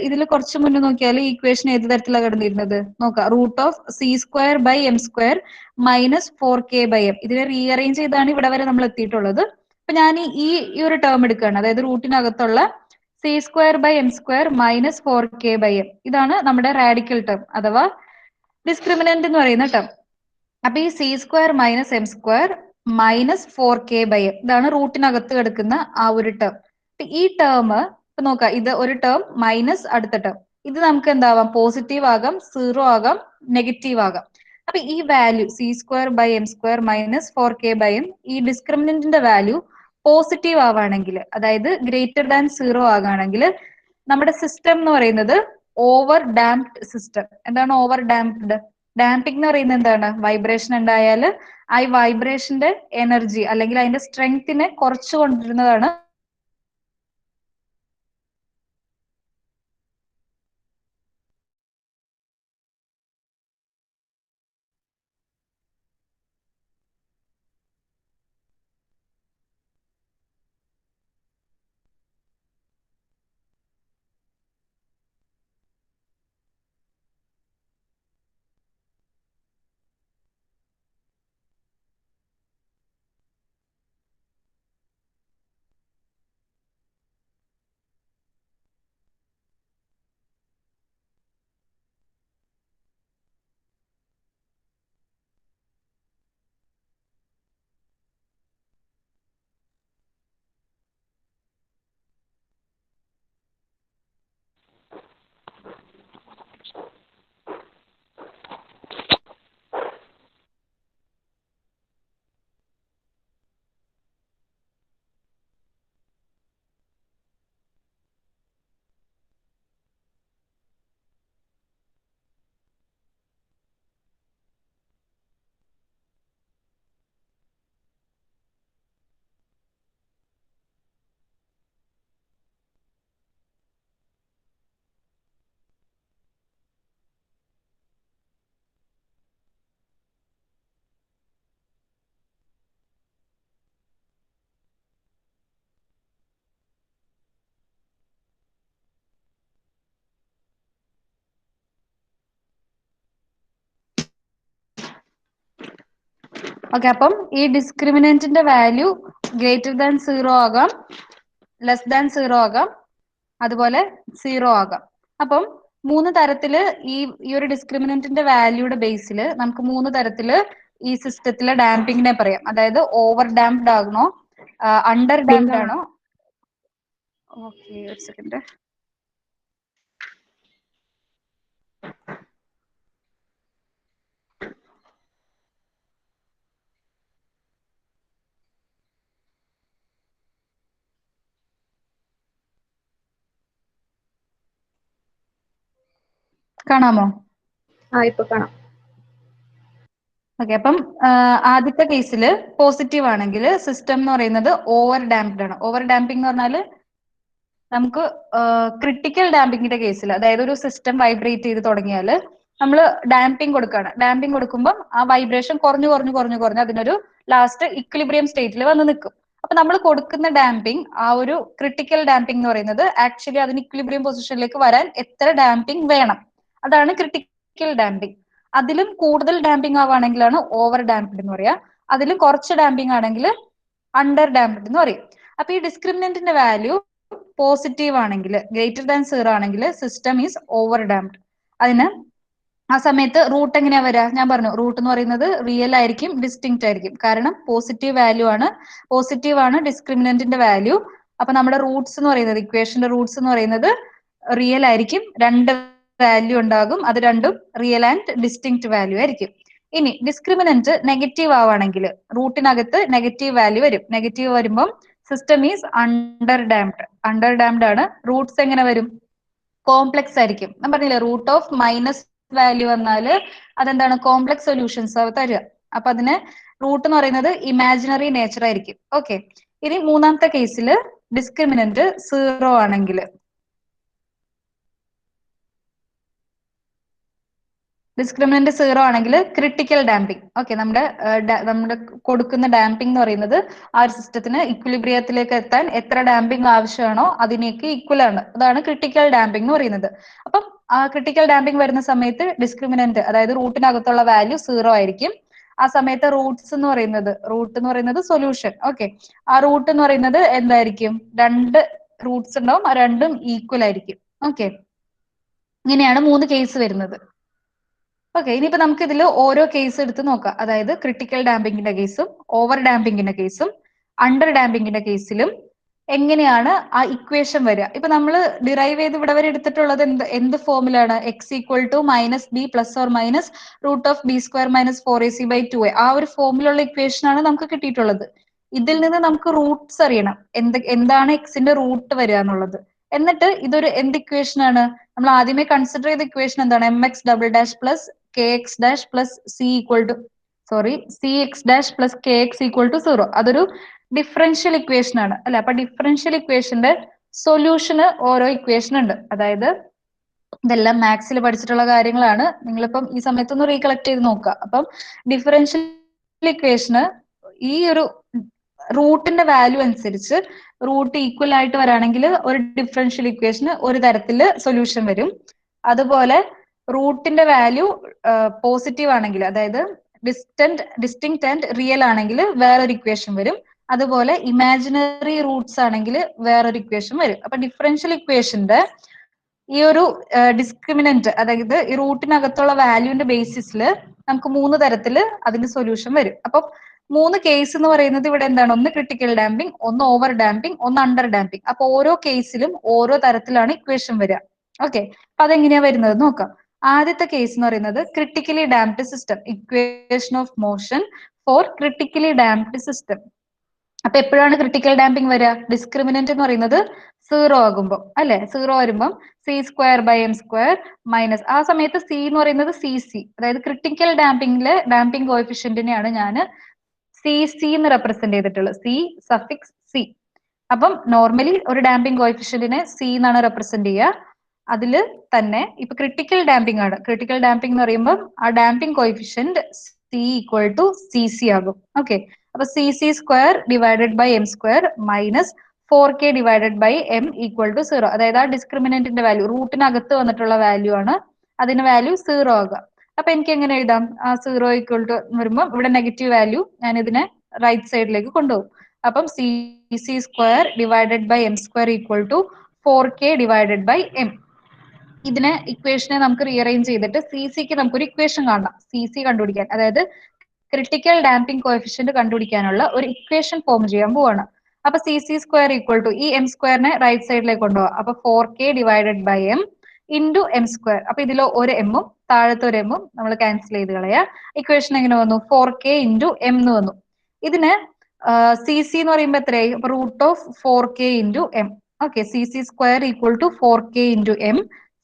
ഇതിൽ കുറച്ച് മുന്നേ നോക്കിയാൽ ഈ ഇക്വേഷൻ ഏത് തരത്തിലാണ് കിടന്നിരുന്നത് നോക്കാം. √(c²/m²-4km). ഇതിനെ റീഅറേഞ്ച് ചെയ്താണ് ഇവിടെ വരെ നമ്മൾ എത്തിയിട്ടുള്ളത്. അപ്പൊ ഞാൻ ഈ ഒരു ടേം എടുക്കുകയാണ്, അതായത് റൂട്ടിനകത്തുള്ള (c²/m²-4km). ഇതാണ് നമ്മുടെ റാഡിക്കൽ ടേം അഥവാ ഡിസ്ക്രിമിനന്റ് എന്ന് പറയുന്ന ടേം. അപ്പൊ ഈ (c²-m²-4km) ഇതാണ് റൂട്ടിനകത്ത് കിടക്കുന്ന ആ ഒരു ടേം. ഈ ടേം ഇപ്പൊ നോക്കാം, ഇത് ഒരു ടേം മൈനസ് അടുത്ത ടേം. ഇത് നമുക്ക് എന്താവാം, പോസിറ്റീവ് ആകാം, 0 ആകാം, നെഗറ്റീവ് ആകാം. അപ്പൊ ഈ വാല്യൂ (c²/m²-4km) ഈ ഡിസ്ക്രിമിനന്റിന്റെ വാല്യൂ പോസിറ്റീവ് ആവുകയാണെങ്കിൽ, അതായത് >0 ആകുകയാണെങ്കിൽ നമ്മുടെ സിസ്റ്റം എന്ന് പറയുന്നത് ഓവർ ഡാംപ്ഡ് സിസ്റ്റം. എന്താണ് ഓവർ ഡാംപ്ഡ്? ഡാമ്പിംഗ് എന്ന് പറയുന്നത് എന്താണ്? വൈബ്രേഷൻ ഉണ്ടായാൽ ആ വൈബ്രേഷന്റെ എനർജി അല്ലെങ്കിൽ അതിന്റെ സ്ട്രെങ്തിനെ കുറച്ചു കൊണ്ടിരുന്നതാണ്. ഓക്കെ, അപ്പം ഈ ഡിസ്ക്രിമിനന്റിന്റെ വാല്യൂ >0 ആകാം, <0 ആകാം, അതുപോലെ 0 ആകാം. അപ്പം 3 തരത്തില് ഈ ഒരു ഡിസ്ക്രിമിനന്റിന്റെ വാല്യൂയുടെ ബേസിൽ നമുക്ക് 3 തരത്തില് ഈ സിസ്റ്റത്തിലെ ഡാമ്പിങ്ങിനെ പറയാം. അതായത് ഓവർ ഡാംപ്ഡ് ആകണോ, അണ്ടർ ഡാംപ്ഡ് ആണോ. ഓക്കെ, ഒരു സെക്കൻഡ്. കാണാമോ? ഇപ്പൊ കാണാം. ഓക്കെ, അപ്പം ആദ്യത്തെ കേസിൽ പോസിറ്റീവ് ആണെങ്കിൽ സിസ്റ്റം എന്ന് പറയുന്നത് ഓവർ ഡാംപ്ഡ് ആണ്. ഓവർ ഡാമ്പിംഗ് എന്ന് പറഞ്ഞാൽ നമുക്ക് ക്രിട്ടിക്കൽ ഡാമ്പിങ്ങിന്റെ കേസിൽ, അതായത് ഒരു സിസ്റ്റം വൈബ്രേറ്റ് ചെയ്ത് തുടങ്ങിയാൽ നമ്മൾ ഡാമ്പിംഗ് കൊടുക്കുകയാണ്. ഡാമ്പിംഗ് കൊടുക്കുമ്പോൾ ആ വൈബ്രേഷൻ കുറഞ്ഞു അതിനൊരു ലാസ്റ്റ് ഇക്വിലിബ്രിയം സ്റ്റേറ്റിൽ വന്ന് നിൽക്കും. അപ്പൊ നമ്മൾ കൊടുക്കുന്ന ഡാമ്പിംഗ്, ആ ഒരു ക്രിട്ടിക്കൽ ഡാമ്പിംഗ് എന്ന് പറയുന്നത് ആക്ച്വലി അതിന് ഇക്വിലിബ്രിയം പൊസിഷനിലേക്ക് വരാൻ എത്ര ഡാമ്പിംഗ് വേണം, അതാണ് ക്രിട്ടിക്കൽ ഡാമ്പിംഗ്. അതിലും കൂടുതൽ ഡാമ്പിംഗ് ആവുകയാണെങ്കിലാണ് ഓവർ ഡാമ്പ്ഡ് എന്ന് പറയാ. അതിലും കുറച്ച് ഡാമ്പിംഗ് ആണെങ്കിൽ അണ്ടർ ഡാമ്പ്ഡ് എന്ന് പറയും. അപ്പൊ ഈ ഡിസ്ക്രിമിനന്റിന്റെ വാല്യൂ പോസിറ്റീവ് ആണെങ്കിൽ, ഗ്രേറ്റർ ദാൻ 0 ആണെങ്കിൽ സിസ്റ്റം ഈസ് ഓവർ ഡാമ്പ്ഡ്. അതിന് ആ സമയത്ത് റൂട്ട് എങ്ങനെയാ വരിക? ഞാൻ പറഞ്ഞു, റൂട്ട് എന്ന് പറയുന്നത് റിയൽ ആയിരിക്കും, ഡിസ്റ്റിങ്ക്റ്റ് ആയിരിക്കും. കാരണം പോസിറ്റീവ് വാല്യൂ ആണ്, പോസിറ്റീവ് ആണ് ഡിസ്ക്രിമിനന്റിന്റെ വാല്യൂ. അപ്പൊ നമ്മുടെ റൂട്ട്സ് എന്ന് പറയുന്നത്, ഇക്വേഷന്റെ റൂട്ട്സ് എന്ന് പറയുന്നത് റിയൽ ആയിരിക്കും. രണ്ട് വാല്യൂ ഉണ്ടാകും, അത് രണ്ടും റിയൽ ആൻഡ് ഡിസ്റ്റിങ്ക്റ്റ് വാല്യൂ ആയിരിക്കും. ഇനി ഡിസ്ക്രിമിനന്റ് നെഗറ്റീവ് ആവുകയാണെങ്കിൽ റൂട്ടിനകത്ത് നെഗറ്റീവ് വാല്യൂ വരും. നെഗറ്റീവ് വരുമ്പം system is under damped. Under damped ആണ്. റൂട്ട്സ് എങ്ങനെ വരും? കോംപ്ലക്സ് ആയിരിക്കും. ഞാൻ പറഞ്ഞില്ലേ, റൂട്ട് ഓഫ് മൈനസ് വാല്യൂ വന്നാൽ അതെന്താണ്? കോംപ്ലക്സ് സൊല്യൂഷൻസ് തരിക. അപ്പൊ അതിന് റൂട്ട് എന്ന് പറയുന്നത് ഇമാജിനറി നേച്ചർ ആയിരിക്കും. ഓക്കെ, ഇനി മൂന്നാമത്തെ കേസിൽ ഡിസ്ക്രിമിനന്റ് 0 ആണെങ്കിൽ, ഡിസ്ക്രിമിനന്റ് 0 ആണെങ്കിൽ ക്രിട്ടിക്കൽ ഡാമ്പിംഗ്. ഓക്കെ, നമ്മുടെ കൊടുക്കുന്ന ഡാമ്പിംഗ് എന്ന് പറയുന്നത് ആ ഒരു സിസ്റ്റത്തിന് ഇക്വിലിബ്രിയത്തിലേക്ക് എത്താൻ എത്ര ഡാമ്പിംഗ് ആവശ്യമാണോ അതിനേക്ക് ഈക്വൽ ആണ്. അതാണ് ക്രിട്ടിക്കൽ ഡാമ്പിംഗ് എന്ന് പറയുന്നത്. അപ്പം ആ ക്രിട്ടിക്കൽ ഡാമ്പിംഗ് വരുന്ന സമയത്ത് ഡിസ്ക്രിമിനന്റ്, അതായത് റൂട്ടിനകത്തുള്ള വാല്യൂ 0 ആയിരിക്കും. ആ സമയത്ത് റൂട്ട് എന്ന് പറയുന്നത് സൊല്യൂഷൻ. ഓക്കെ, ആ റൂട്ട് എന്ന് പറയുന്നത് എന്തായിരിക്കും? രണ്ട് റൂട്ട്സ് ഉണ്ടാവും, ആ രണ്ടും ഈക്വൽ ആയിരിക്കും. ഓക്കെ, ഇങ്ങനെയാണ് 3 കേസ് വരുന്നത്. ഓക്കെ, ഇനിയിപ്പോ നമുക്ക് ഇതിൽ ഓരോ കേസ് എടുത്ത് നോക്കാം. അതായത് ക്രിട്ടിക്കൽ ഡാമ്പിങ്ങിന്റെ കേസും ഓവർ ഡാമ്പിങ്ങിന്റെ കേസും അണ്ടർ ഡാമ്പിങ്ങിന്റെ കേസിലും എങ്ങനെയാണ് ആ ഇക്വേഷൻ വരിക. ഇപ്പൊ നമ്മൾ ഡിറൈവ് ചെയ്ത് ഇവിടെ വരെ എടുത്തിട്ടുള്ളത് എന്ത് ഫോമിലാണ്? X equal to minus B plus or minus root of B square minus 4ac/2a. ആ ഒരു ഫോമിലുള്ള ഇക്വേഷൻ ആണ് നമുക്ക് കിട്ടിയിട്ടുള്ളത്. ഇതിൽ നിന്ന് നമുക്ക് റൂട്ട്സ് അറിയണം, എന്താണ് എക്സിന്റെ റൂട്ട് വരിക എന്നുള്ളത്. എന്നിട്ട് ഇതൊരു എന്ത് ഇക്വേഷൻ ആണ്? നമ്മൾ ആദ്യമേ കൺസിഡർ ചെയ്ത ഇക്വേഷൻ എന്താണ്? M X double dash plus K X dash plus C X dash plus K X equal to 0. അതൊരു ഡിഫറൻഷ്യൽ ഇക്വേഷൻ ആണ് അല്ലെ? അപ്പൊ ഡിഫറൻഷ്യൽ ഇക്വേഷന്റെ സൊല്യൂഷന് ഓരോ ഇക്വേഷൻ ഉണ്ട്. അതായത് ഇതെല്ലാം മാത്സിൽ പഠിച്ചിട്ടുള്ള കാര്യങ്ങളാണ്. നിങ്ങളിപ്പം ഈ സമയത്തൊന്ന് റീകളക്ട് ചെയ്ത് നോക്കുക. അപ്പം ഡിഫറൻഷ്യൽ ഇക്വേഷന് ഈ ഒരു റൂട്ടിന്റെ വാല്യൂ അനുസരിച്ച് റൂട്ട് ഈക്വൽ ആയിട്ട് വരാണെങ്കിൽ ഒരു ഡിഫറൻഷ്യൽ ഇക്വേഷന് ഒരു തരത്തില് സൊല്യൂഷൻ വരും. അതുപോലെ റൂട്ടിന്റെ വാല്യൂ പോസിറ്റീവ് ആണെങ്കിൽ, അതായത് ഡിസ്റ്റിങ്ക്റ്റ് ആൻഡ് റിയൽ ആണെങ്കിൽ വേറൊരു ഇക്വേഷൻ വരും. അതുപോലെ ഇമാജിനറി റൂട്ട്സ് ആണെങ്കിൽ വേറൊരു ഇക്വേഷൻ വരും. അപ്പൊ ഡിഫറൻഷ്യൽ ഇക്വേഷന്റെ ഈ ഒരു ഡിസ്ക്രിമിനന്റ്, അതായത് ഈ റൂട്ടിനകത്തുള്ള വാല്യൂന്റെ ബേസിസിൽ നമുക്ക് 3 തരത്തിൽ അതിന്റെ സൊല്യൂഷൻ വരും. അപ്പൊ 3 കേസ് എന്ന് പറയുന്നത് ഇവിടെ എന്താണ്? ഒന്ന് ക്രിട്ടിക്കൽ ഡാമ്പിംഗ്, ഒന്ന് ഓവർ ഡാമ്പിംഗ്, ഒന്ന് അണ്ടർ ഡാമ്പിംഗ്. അപ്പൊ ഓരോ കേസിലും ഓരോ തരത്തിലാണ് ഇക്വേഷൻ വരിക. ഓക്കെ, അപ്പൊ അതെങ്ങനെയാ വരുന്നത് നോക്കാം. ആദ്യത്തെ കേസ് എന്ന് പറയുന്നത് critically damped system, equation of motion for critically damped system. അപ്പൊ എപ്പോഴാണ് ക്രിട്ടിക്കൽ ഡാമ്പിംഗ് വരിക? ഡിസ്ക്രിമിനന്റ് എന്ന് പറയുന്നത് 0 ആകുമ്പോൾ അല്ലെ? 0 വരുമ്പം C square by M square minus, ആ സമയത്ത് സി എന്ന് പറയുന്നത് സി, അതായത് ക്രിട്ടിക്കൽ ഡാമ്പിംഗിലെ ഡാമ്പിംഗ് കോഎഫിഷ്യന്റിനെയാണ് ഞാൻ സി എന്ന് റെപ്രസെന്റ് ചെയ്തിട്ടുള്ളത്, സി സഫിക്സ് സി. അപ്പം നോർമലി ഒരു ഡാമ്പിംഗ് കോഎഫിഷ്യന്റിനെ സി എന്നാണ് റെപ്രസെന്റ് ചെയ്യുക. അതിൽ തന്നെ ഇപ്പൊ ക്രിട്ടിക്കൽ ഡാമ്പിംഗ് ആണ്. ക്രിട്ടിക്കൽ ഡാമ്പിംഗ് എന്ന് പറയുമ്പോൾ ആ damping coefficient C equal to C ആകും. ഓക്കെ, അപ്പൊ C square divided by M square minus 4k divided by M equal to 0. അതായത് ആ ഡിസ്ക്രിമിനന്റിന്റെ വാല്യൂ, റൂട്ടിനകത്ത് വന്നിട്ടുള്ള വാല്യൂ ആണ്, അതിന് വാല്യൂ 0 ആകുക. അപ്പൊ എനിക്ക് എങ്ങനെ എഴുതാം? ആ 0 ഈക്വൽ ടു വരുമ്പോൾ ഇവിടെ നെഗറ്റീവ് വാല്യൂ, ഞാൻ ഇതിനെ റൈറ്റ് സൈഡിലേക്ക് കൊണ്ടുപോകും. അപ്പം C square divided by M square equal to 4k divided by M. ഇതിനെ ഇക്വേഷനെ നമുക്ക് റീഅറേഞ്ച് ചെയ്തിട്ട് സിക്ക് നമുക്കൊരു ഇക്വേഷൻ കാണണം, സി കണ്ടുപിടിക്കാൻ. അതായത് ക്രിട്ടിക്കൽ ഡാമ്പിംഗ് കോഎഫിഷ്യന്റ് കണ്ടുപിടിക്കാനുള്ള ഒരു ഇക്വേഷൻ ഫോം ചെയ്യാൻ പോവാണ്. അപ്പൊ സി സ്ക്വയർ ഈക്വൽ ടു ഈ എം സ്ക്വയറിനെ റൈറ്റ് സൈഡിലേക്ക് കൊണ്ടുപോകാം. അപ്പൊ 4k divided by M into M square. അപ്പൊ ഇതിൽ ഒരു എമ്മും താഴത്തെ ഒരു എമ്മും നമ്മൾ ക്യാൻസൽ ചെയ്ത് കളയാം. ഇക്വേഷൻ എങ്ങനെ വന്നു? 4k ഇൻറ്റു എം എന്ന് വന്നു. ഇതിന് സി എന്ന് പറയുമ്പോൾ എത്രയായി? Root of 4k into M. Okay, C square equal to 4k into M.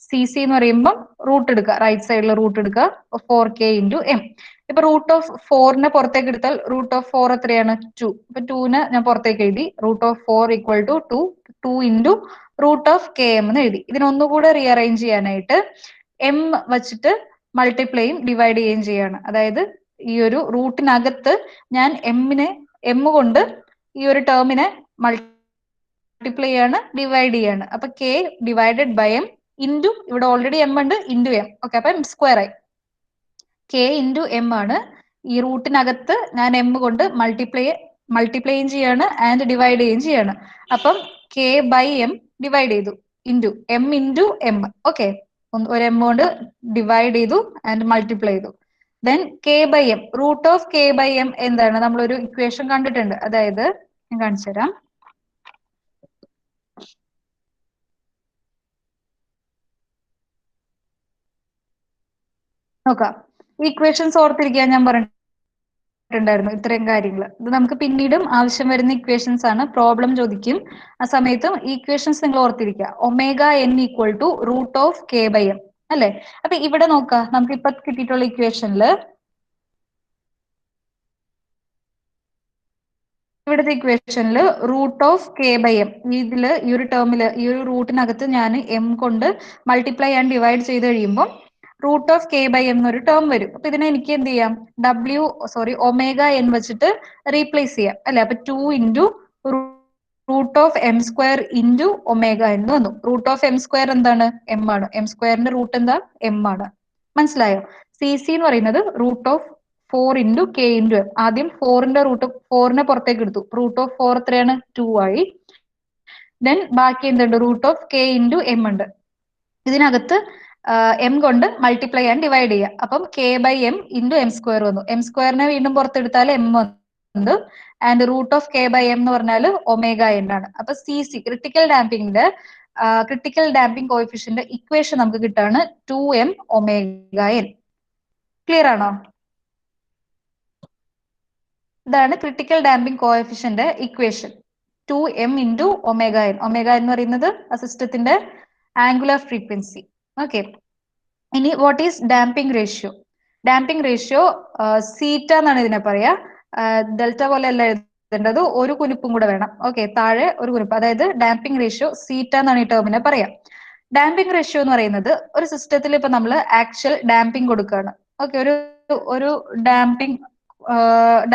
C C എന്ന് പറയുമ്പോൾ റൂട്ട് എടുക്കുക, റൈറ്റ് സൈഡിൽ റൂട്ട് എടുക്കുക, 4k ഇൻറ്റു എം. ഇപ്പൊ റൂട്ട് ഓഫ് 4നെ പുറത്തേക്ക് എടുത്താൽ റൂട്ട് ഓഫ് 4 എത്രയാണ്? 2. ഇപ്പൊ 2നെ ഞാൻ പുറത്തേക്ക് എഴുതി. Root of 4 equal to 2, 2 into root of K M എന്ന് എഴുതി. ഇതിനൊന്നുകൂടെ റീഅറേഞ്ച് ചെയ്യാനായിട്ട് എം വച്ചിട്ട് മൾട്ടിപ്ലൈയും ഡിവൈഡ് ചെയ്യുകയും ചെയ്യാണ്. അതായത് ഈ ഒരു റൂട്ടിനകത്ത് ഞാൻ എം കൊണ്ട് ഈ ഒരു ടേമിനെ മൾട്ടിപ്ലൈ ചെയ്യാണ്, ഡിവൈഡ് ചെയ്യാണ്. അപ്പൊ K divided by M into, ഇവിടെ ഓൾറെഡി എം ഉണ്ട്, ഇൻറ്റു എം. ഓക്കെ, അപ്പൊ എം സ്ക്വയർ ആയി. കെ ഇൻറ്റു എം ആണ്. ഈ റൂട്ടിനകത്ത് ഞാൻ എം കൊണ്ട് മൾട്ടിപ്ലൈയും ചെയ്യാണ് ആൻഡ് ഡിവൈഡ് ചെയ്യുകയും ചെയ്യാണ്. അപ്പം കെ ബൈ എം ഡിവൈഡ് ചെയ്തു into M into M. Okay, ഒരു എം കൊണ്ട് ഡിവൈഡ് ചെയ്തു ആൻഡ് മൾട്ടിപ്ലൈ ചെയ്തു. Then K by M, root of K by M എന്താണ്? നമ്മളൊരു ഇക്വേഷൻ കണ്ടിട്ടുണ്ട്. അതായത് ഞാൻ കാണിച്ചു തരാം. നോക്കാം, ഇക്വേഷൻസ് ഓർത്തിരിക്കാൻ ഞാൻ പറഞ്ഞിട്ടുണ്ടായിരുന്നു ഇത്രയും കാര്യങ്ങൾ. ഇത് നമുക്ക് പിന്നീടും ആവശ്യം വരുന്ന ഇക്വേഷൻസ് ആണ്. പ്രോബ്ലം ചോദിക്കും ആ സമയത്തും ഈ ഇക്വേഷൻസ് നിങ്ങൾ ഓർത്തിരിക്കുക. Omega N equal to root of K by M അല്ലെ? അപ്പൊ ഇവിടെ നോക്കാം, നമുക്ക് ഇപ്പൊ കിട്ടിയിട്ടുള്ള ഇക്വേഷനില് ഇവിടുത്തെ ഇക്വേഷനിൽ root of K by M, ഇതില് ഈ ഒരു ടേമില് ഈ ഒരു റൂട്ടിനകത്ത് ഞാൻ എം കൊണ്ട് മൾട്ടിപ്ലൈ ആൻഡ് ഡിവൈഡ് ചെയ്ത് കഴിയുമ്പോൾ root of K by M എന്നൊരു ടേം വരും. അപ്പൊ ഇതിനെ എനിക്ക് എന്ത് ചെയ്യാം? ഒമേഗ എൻ വെച്ചിട്ട് റീപ്ലേസ് ചെയ്യാം അല്ലെ? അപ്പൊ 2 into root of M square into omega എന്ന് വന്നു. റൂട്ട് ഓഫ് എം സ്ക്വയർ എന്താണ്? എം ആണ്. എം സ്ക്വയറിന്റെ റൂട്ട് എന്താ? എം ആണ്. മനസ്സിലായോ? സി സി എന്ന് പറയുന്നത് root of 4 into K into M. ആദ്യം 4നെ പുറത്തേക്ക് എടുത്തു. റൂട്ട് ഓഫ് 4 എത്രയാണ്? 2 ആയി. ദെൻ ബാക്കി എന്തുണ്ട്? Root of K into M ഉണ്ട്. ഇതിനകത്ത് എം കൊണ്ട് മൾട്ടിപ്ലൈ ആൻഡ് ഡിവൈഡ് ചെയ്യുക. അപ്പം K by M into M square വന്നു. എം സ്ക്വയറിനെ വീണ്ടും പുറത്തെടുത്താൽ എം വന്നു. And root of K by M എന്ന് പറഞ്ഞാൽ ഒമേഗ എൻ ആണ്. അപ്പൊ C C critical damping coefficient equation നമുക്ക് കിട്ടാണ് 2m ഒമേഗ എൻ. ക്ലിയർ ആണോ? ഇതാണ് critical damping coefficient equation, 2m into omega N. Omega എന്ന് പറയുന്നത് ആ സിസ്റ്റത്തിന്റെ ആംഗുലർ ഫ്രീക്വൻസി. ഓക്കെ, ഇനി what is damping ratio? Damping ratio zeta എന്നാണ് ഇതിനെ പറയാ. ഡെൽറ്റ പോലെ അല്ല എഴുതേണ്ടത്, ഒരു കുനിപ്പും കൂടെ വേണം. ഓക്കെ, താഴെ ഒരു കുനിപ്പ്, അതായത് ഡാമ്പിംഗ് റേഷ്യോ സീറ്റ എന്നാണ് ഈ ടേമിനെ പറയാം. ഡാമ്പിംഗ് റേഷ്യോ എന്ന് പറയുന്നത് ഒരു സിസ്റ്റത്തിൽ ഇപ്പൊ നമ്മൾ ആക്ച്വൽ ഡാമ്പിംഗ് കൊടുക്കുകയാണ്. ഓക്കെ, ഒരു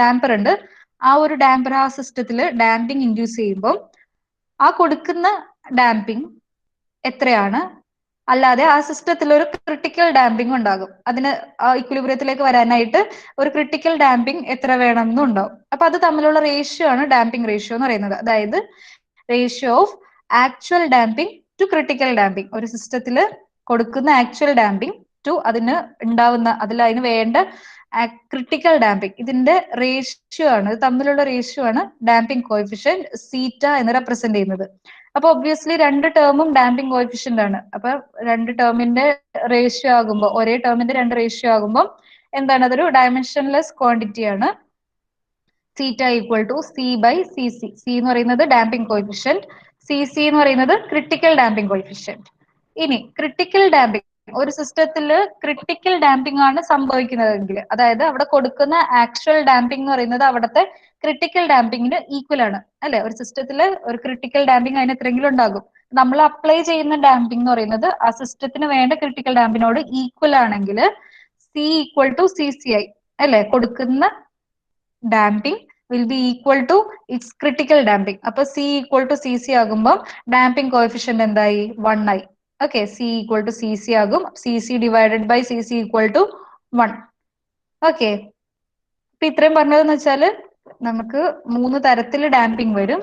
ഡാമ്പർ ഉണ്ട്. ആ ഒരു ഡാമ്പർ ആ സിസ്റ്റത്തിൽ ഡാമ്പിംഗ് ഇൻഡ്യൂസ് ചെയ്യുമ്പോൾ ആ കൊടുക്കുന്ന ഡാമ്പിംഗ് എത്രയാണ്, അല്ലാതെ ആ സിസ്റ്റത്തിൽ ഒരു ക്രിട്ടിക്കൽ ഡാമ്പിംഗ് ഉണ്ടാകും. അതിന് ആ ഇക്വിലിബ്രിയത്തിലേക്ക് വരാനായിട്ട് ഒരു ക്രിട്ടിക്കൽ ഡാമ്പിംഗ് എത്ര വേണം എന്നും ഉണ്ടാവും. അപ്പൊ അത് തമ്മിലുള്ള റേഷ്യോ ആണ് ഡാമ്പിംഗ് റേഷ്യോ എന്ന് പറയുന്നത്. അതായത് ratio of actual damping to critical damping. ഒരു സിസ്റ്റത്തിൽ കൊടുക്കുന്ന ആക്ച്വൽ ഡാമ്പിംഗ് ടു അതിന് വേണ്ട ക്രിട്ടിക്കൽ ഡാമ്പിംഗ്, ഇതിന്റെ റേഷ്യോ ആണ്, ഇത് തമ്മിലുള്ള റേഷ്യോ ആണ് ഡാമ്പിംഗ് കോഎഫിഷ്യന്റ് സീറ്റ എന്ന് റെപ്രസെന്റ് ചെയ്യുന്നത്. അപ്പൊ ഒബ്വിയസ്ലി രണ്ട് ടേമും ഡാമ്പിംഗ് കോഎഫിഷ്യന്റ് ആണ്. അപ്പൊ രണ്ട് ടേമിന്റെ റേഷ്യോ ആകുമ്പോൾ, ഒരേ ടേമിന്റെ രണ്ട് റേഷ്യോ ആകുമ്പോൾ എന്താണ്? അതൊരു ഡയമെൻഷൻലെസ് ക്വാണ്ടിറ്റി ആണ്. Zeta equal to C by C c. C എന്ന് പറയുന്നത് ഡാമ്പിംഗ് കോഎഫിഷ്യന്റ്, സി സി എന്ന് പറയുന്നത് ക്രിട്ടിക്കൽ ഡാമ്പിംഗ് കോഎഫിഷ്യന്റ്. ഇനി ക്രിട്ടിക്കൽ ഡാമ്പിംഗ്, ഒരു സിസ്റ്റത്തിൽ ക്രിട്ടിക്കൽ ഡാമ്പിംഗ് ആണ് സംഭവിക്കുന്നതെങ്കിൽ, അതായത് അവിടെ കൊടുക്കുന്ന ആക്ച്വൽ ഡാമ്പിംഗ് എന്ന് പറയുന്നത് അവിടുത്തെ ക്രിട്ടിക്കൽ ഡാമ്പിങ്ങിന് ഈക്വൽ ആണ് അല്ലെ? ഒരു സിസ്റ്റത്തിൽ ഒരു ക്രിട്ടിക്കൽ ഡാമ്പിംഗ് അതിന് എത്രയെങ്കിലും ഉണ്ടാകും. നമ്മൾ അപ്ലൈ ചെയ്യുന്ന ഡാമ്പിംഗ് എന്ന് പറയുന്നത് ആ സിസ്റ്റത്തിന് വേണ്ട ക്രിട്ടിക്കൽ ഡാമ്പിനോട് ഈക്വൽ ആണെങ്കിൽ c equal to C c ആയി അല്ലെ? കൊടുക്കുന്ന damping will be equal to its critical damping. അപ്പൊ c equal to C c ആകുമ്പോൾ ഡാമ്പിംഗ് കോഎഫിഷ്യന്റ് എന്തായി? 1 ആയി. Okay, c equal to C C ആകും. C c divided by C c equal to 1. Okay, ഇപ്പൊ ഇത്രയും പറഞ്ഞതെന്ന് വെച്ചാല് നമുക്ക് 3 തരത്തിൽ ഡാമ്പിംഗ് വരും.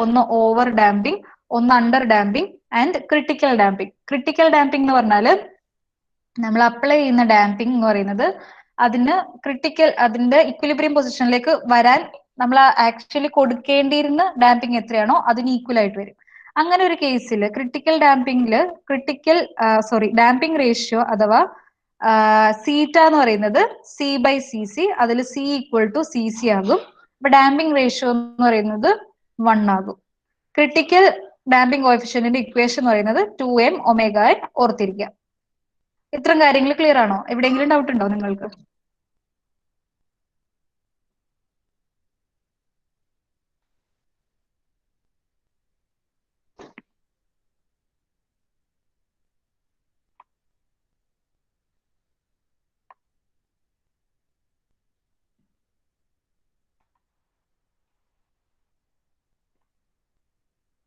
ഒന്ന് ഓവർ ഡാമ്പിംഗ്, ഒന്ന് under damping and critical damping. Critical damping എന്ന് പറഞ്ഞാല് നമ്മൾ അപ്ലൈ ചെയ്യുന്ന ഡാമ്പിംഗ് എന്ന് പറയുന്നത് അതിന്റെ ഇക്വിലിബ്രിയം പൊസിഷനിലേക്ക് വരാൻ നമ്മൾ ആക്ച്വലി കൊടുക്കേണ്ടിയിരുന്ന ഡാമ്പിംഗ് എത്രയാണോ അതിന് ഈക്വൽ ആയിട്ട് വരും. അങ്ങനെ ഒരു കേസിൽ ഡാമ്പിംഗ് റേഷ്യോ അഥവാ സീറ്റ എന്ന് പറയുന്നത് സി ബൈ സി സി, അതിൽ C equal to C C ആകും. അപ്പൊ ഡാമ്പിംഗ് റേഷ്യോ എന്ന് പറയുന്നത് 1 ആകും. ക്രിട്ടിക്കൽ ഡാമ്പിംഗ് കോഎഫിഷ്യന്റിന്റെ ഇക്വേഷൻ എന്ന് പറയുന്നത് 2m ഒമേഗ n ഓർത്തിരിക്കുക. ഇത്രയും കാര്യങ്ങൾ ക്ലിയർ ആണോ? എവിടെയെങ്കിലും ഡൗട്ട് ഉണ്ടോ നിങ്ങൾക്ക്?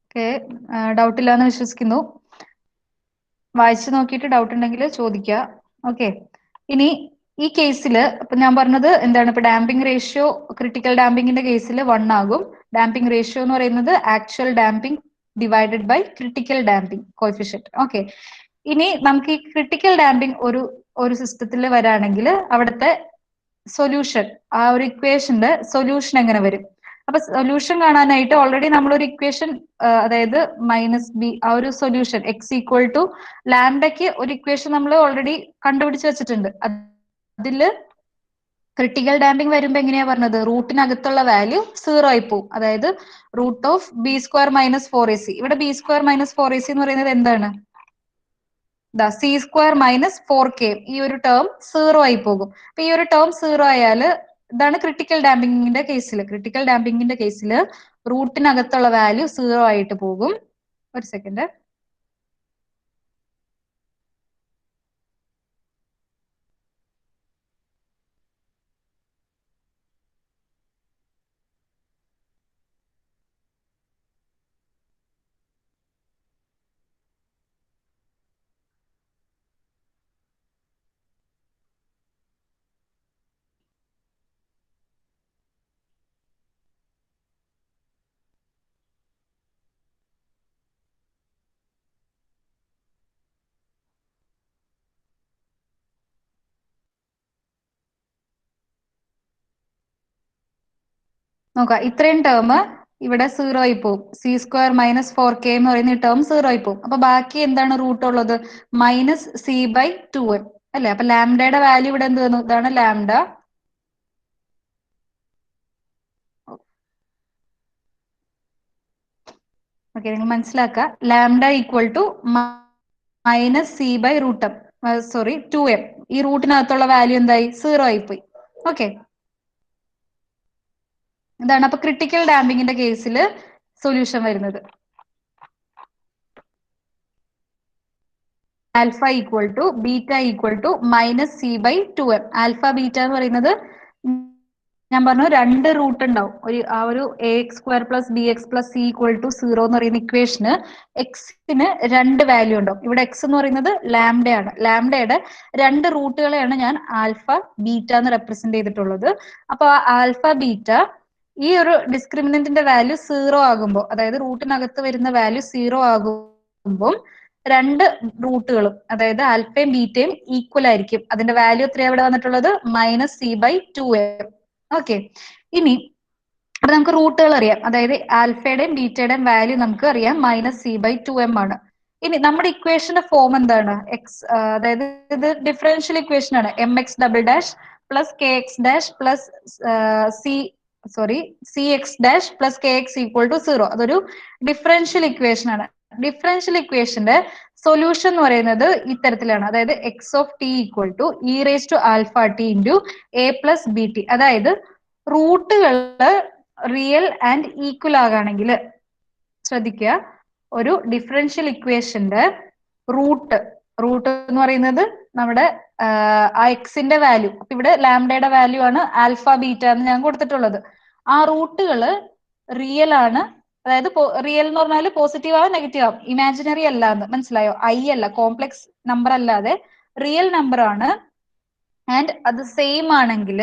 ഓക്കെ, ഡൗട്ട് ഇല്ലാന്ന് വിശ്വസിക്കുന്നു. വായിച്ചു നോക്കിയിട്ട് ഡൗട്ട് ഉണ്ടെങ്കിൽ ചോദിക്കുക. ഓക്കെ, ഇനി ഈ കേസിൽ ഇപ്പൊ ഞാൻ പറഞ്ഞത് എന്താണ്, ഇപ്പൊ ഡാമ്പിംഗ് റേഷ്യോ ക്രിട്ടിക്കൽ ഡാമ്പിങ്ങിന്റെ കേസിൽ 1 ആകും. ഡാമ്പിംഗ് റേഷ്യോ എന്ന് പറയുന്നത് actual damping divided by critical damping coefficient. Okay, ഇനി നമുക്ക് ഈ ക്രിട്ടിക്കൽ ഡാമ്പിംഗ് ഒരു സിസ്റ്റത്തിൽ വരാണെങ്കിൽ അവിടുത്തെ സൊല്യൂഷൻ, ആ ഒരു ഇക്വേഷന്റെ സൊല്യൂഷൻ എങ്ങനെ വരും? അപ്പൊ സൊല്യൂഷൻ കാണാനായിട്ട് ഓൾറെഡി നമ്മളൊരു ഇക്വേഷൻ, അതായത് മൈനസ് ബി, ആ ഒരു സൊല്യൂഷൻ എക്സ് ഈക്വൽ ടു ലാംഡയ്ക്ക് ഒരു ഇക്വേഷൻ നമ്മൾ ഓൾറെഡി കണ്ടുപിടിച്ച് വെച്ചിട്ടുണ്ട്. അതില് ക്രിട്ടിക്കൽ ഡാമ്പിംഗ് വരുമ്പോ എങ്ങനെയാ പറഞ്ഞത്? റൂട്ടിനകത്തുള്ള വാല്യൂ 0 ആയി പോകും. അതായത് root of B square minus 4ac. ഇവിടെ ബി സ്ക്വയർ മൈനസ് 4ac എന്ന് പറയുന്നത് എന്താണ്? C square minus 4k. ഈ ഒരു ടേം 0 ആയി പോകും. അപ്പൊ ഈ ഒരു ടേം 0 ആയാല് ഇതാണ് ക്രിട്ടിക്കൽ ഡാമ്പിങ്ങിന്റെ കേസിൽ. ക്രിട്ടിക്കൽ ഡാമ്പിങ്ങിന്റെ കേസിൽ റൂട്ടിനകത്തുള്ള വാല്യൂ 0 ആയിട്ട് പോകും. ഒരു സെക്കൻഡ്. നോക്കാം, ഇത്രയും ടേം ഇവിടെ 0 ആയി പോകും. സി സ്ക്വയർ മൈനസ് 4k എന്ന് പറയുന്ന ഈ ടേം 0 ആയി പോകും. അപ്പൊ ബാക്കി എന്താണ് റൂട്ട് ഉള്ളത്? മൈനസ് സി ബൈ 2m അല്ലെ? അപ്പൊ ലാംഡയുടെ വാല്യൂ ഇവിടെ എന്ത് വന്നു? ഇതാണ് ലാംഡ. ഓക്കെ, നിങ്ങൾ മനസ്സിലാക്കുക. Lambda equal to minus C by root M, sorry 2m. ഈ റൂട്ടിനകത്തുള്ള വാല്യൂ എന്തായി? 0 ആയി പോയി. ഓക്കെ, ഇതാണ് അപ്പൊ ക്രിട്ടിക്കൽ ഡാമ്പിങ്ങിന്റെ കേസിൽ സൊല്യൂഷൻ വരുന്നത്. Alpha equal to beta equal to minus C by 2m. Alpha beta എന്ന് പറയുന്നത് ഞാൻ പറഞ്ഞു രണ്ട് റൂട്ട് ഉണ്ടാവും. ആ ഒരു A X square plus B X plus C equal to 0 എന്ന് പറയുന്ന ഇക്വേഷന് എക്സിന് രണ്ട് വാല്യൂ ഉണ്ടാവും. ഇവിടെ എക്സ് എന്ന് പറയുന്നത് ലാംഡയാണ്. ലാംഡയുടെ രണ്ട് റൂട്ടുകളെയാണ് ഞാൻ ആൽഫ ബീറ്റ എന്ന് റെപ്രസെന്റ് ചെയ്തിട്ടുള്ളത്. അപ്പൊ ആൽഫ ബീറ്റ ഈ ഒരു ഡിസ്ക്രിമിനന്റിന്റെ വാല്യൂ 0 ആകുമ്പോൾ, അതായത് റൂട്ടിനകത്ത് വരുന്ന വാല്യൂ 0 ആകുമ്പോൾ രണ്ട് റൂട്ടുകളും, അതായത് ആൽഫയും ബീറ്റയും ഈക്വൽ ആയിരിക്കും. അതിന്റെ വാല്യൂ എത്രയാണ് ഇവിടെ വന്നിട്ടുള്ളത്? Minus C by 2m. Okay, ഇനി അപ്പൊ നമുക്ക് റൂട്ടുകൾ അറിയാം. അതായത് ആൽഫയുടെയും ബീറ്റയുടെയും വാല്യൂ നമുക്ക് അറിയാം മൈനസ് സി ബൈ 2m ആണ്. ഇനി നമ്മുടെ ഇക്വേഷന്റെ ഫോം എന്താണ്? എക്സ്, അതായത് ഇത് ഡിഫറൻഷ്യൽ ഇക്വേഷൻ ആണ്. M X double dash plus K X dash plus C X dash plus K X equal to 0. അതൊരു ഡിഫറൻഷ്യൽ ഇക്വേഷൻ ആണ്. ഡിഫറൻഷ്യൽ ഇക്വേഷന്റെ സൊല്യൂഷൻ എന്ന് പറയുന്നത് ഇത്തരത്തിലാണ്. അതായത് X of T equal to E raise to alpha T into A plus B T. അതായത് റൂട്ടുകള് real and equal ആകുകയാണെങ്കിൽ, ശ്രദ്ധിക്കുക, ഒരു ഡിഫറൻഷ്യൽ ഇക്വേഷന്റെ റൂട്ട് എന്ന് പറയുന്നത് നമ്മുടെ ആ എക്സിന്റെ വാല്യൂ. അപ്പൊ ഇവിടെ ലാംഡയുടെ വാല്യൂ ആണ് ആൽഫ ബീറ്റ എന്ന് ഞാൻ കൊടുത്തിട്ടുള്ളത്. ആ റൂട്ടുകള് റിയൽ ആണ്. അതായത് റിയൽ എന്ന് പറഞ്ഞാൽ പോസിറ്റീവ് ആവും നെഗറ്റീവ് ആവും, ഇമാജിനറി അല്ല എന്ന് മനസ്സിലായോ? ഐ അല്ല, കോംപ്ലക്സ് നമ്പർ അല്ലാതെ റിയൽ നമ്പർ ആണ്. ആൻഡ് അത് സെയിം ആണെങ്കിൽ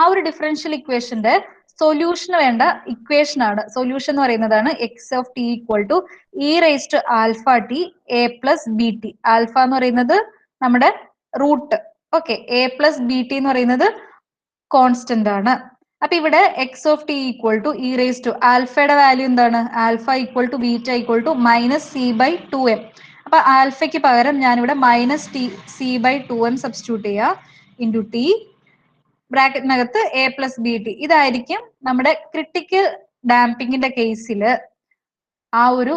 ആ ഒരു ഡിഫറൻഷ്യൽ ഇക്വേഷന്റെ സൊല്യൂഷന് വേണ്ട ഇക്വേഷൻ ആണ്, സൊല്യൂഷൻ എന്ന് പറയുന്നതാണ് x of T equal to E raise to alpha t A plus B t. Alpha എന്ന് പറയുന്നത് നമ്മുടെ root. Okay, a plus B T എന്ന് പറയുന്നത് കോൺസ്റ്റന്റ് ആണ്. അപ്പൊ ഇവിടെ x of T equal to E raise to ആൽഫയുടെ വാല്യൂ എന്താണ്? Alpha equal to beta equal to minus C by 2m. അപ്പൊ ആൽഫയ്ക്ക് പകരം ഞാനിവിടെ minus t c by 2m substitute ചെയ്യാം. ഇൻറ്റു ടി ബ്രാക്കറ്റിനകത്ത് എ പ്ലസ് ബി ടി. ഇതായിരിക്കും നമ്മുടെ ക്രിട്ടിക്കൽ ഡാമ്പിങ്ങിന്റെ കേസിൽ ആ ഒരു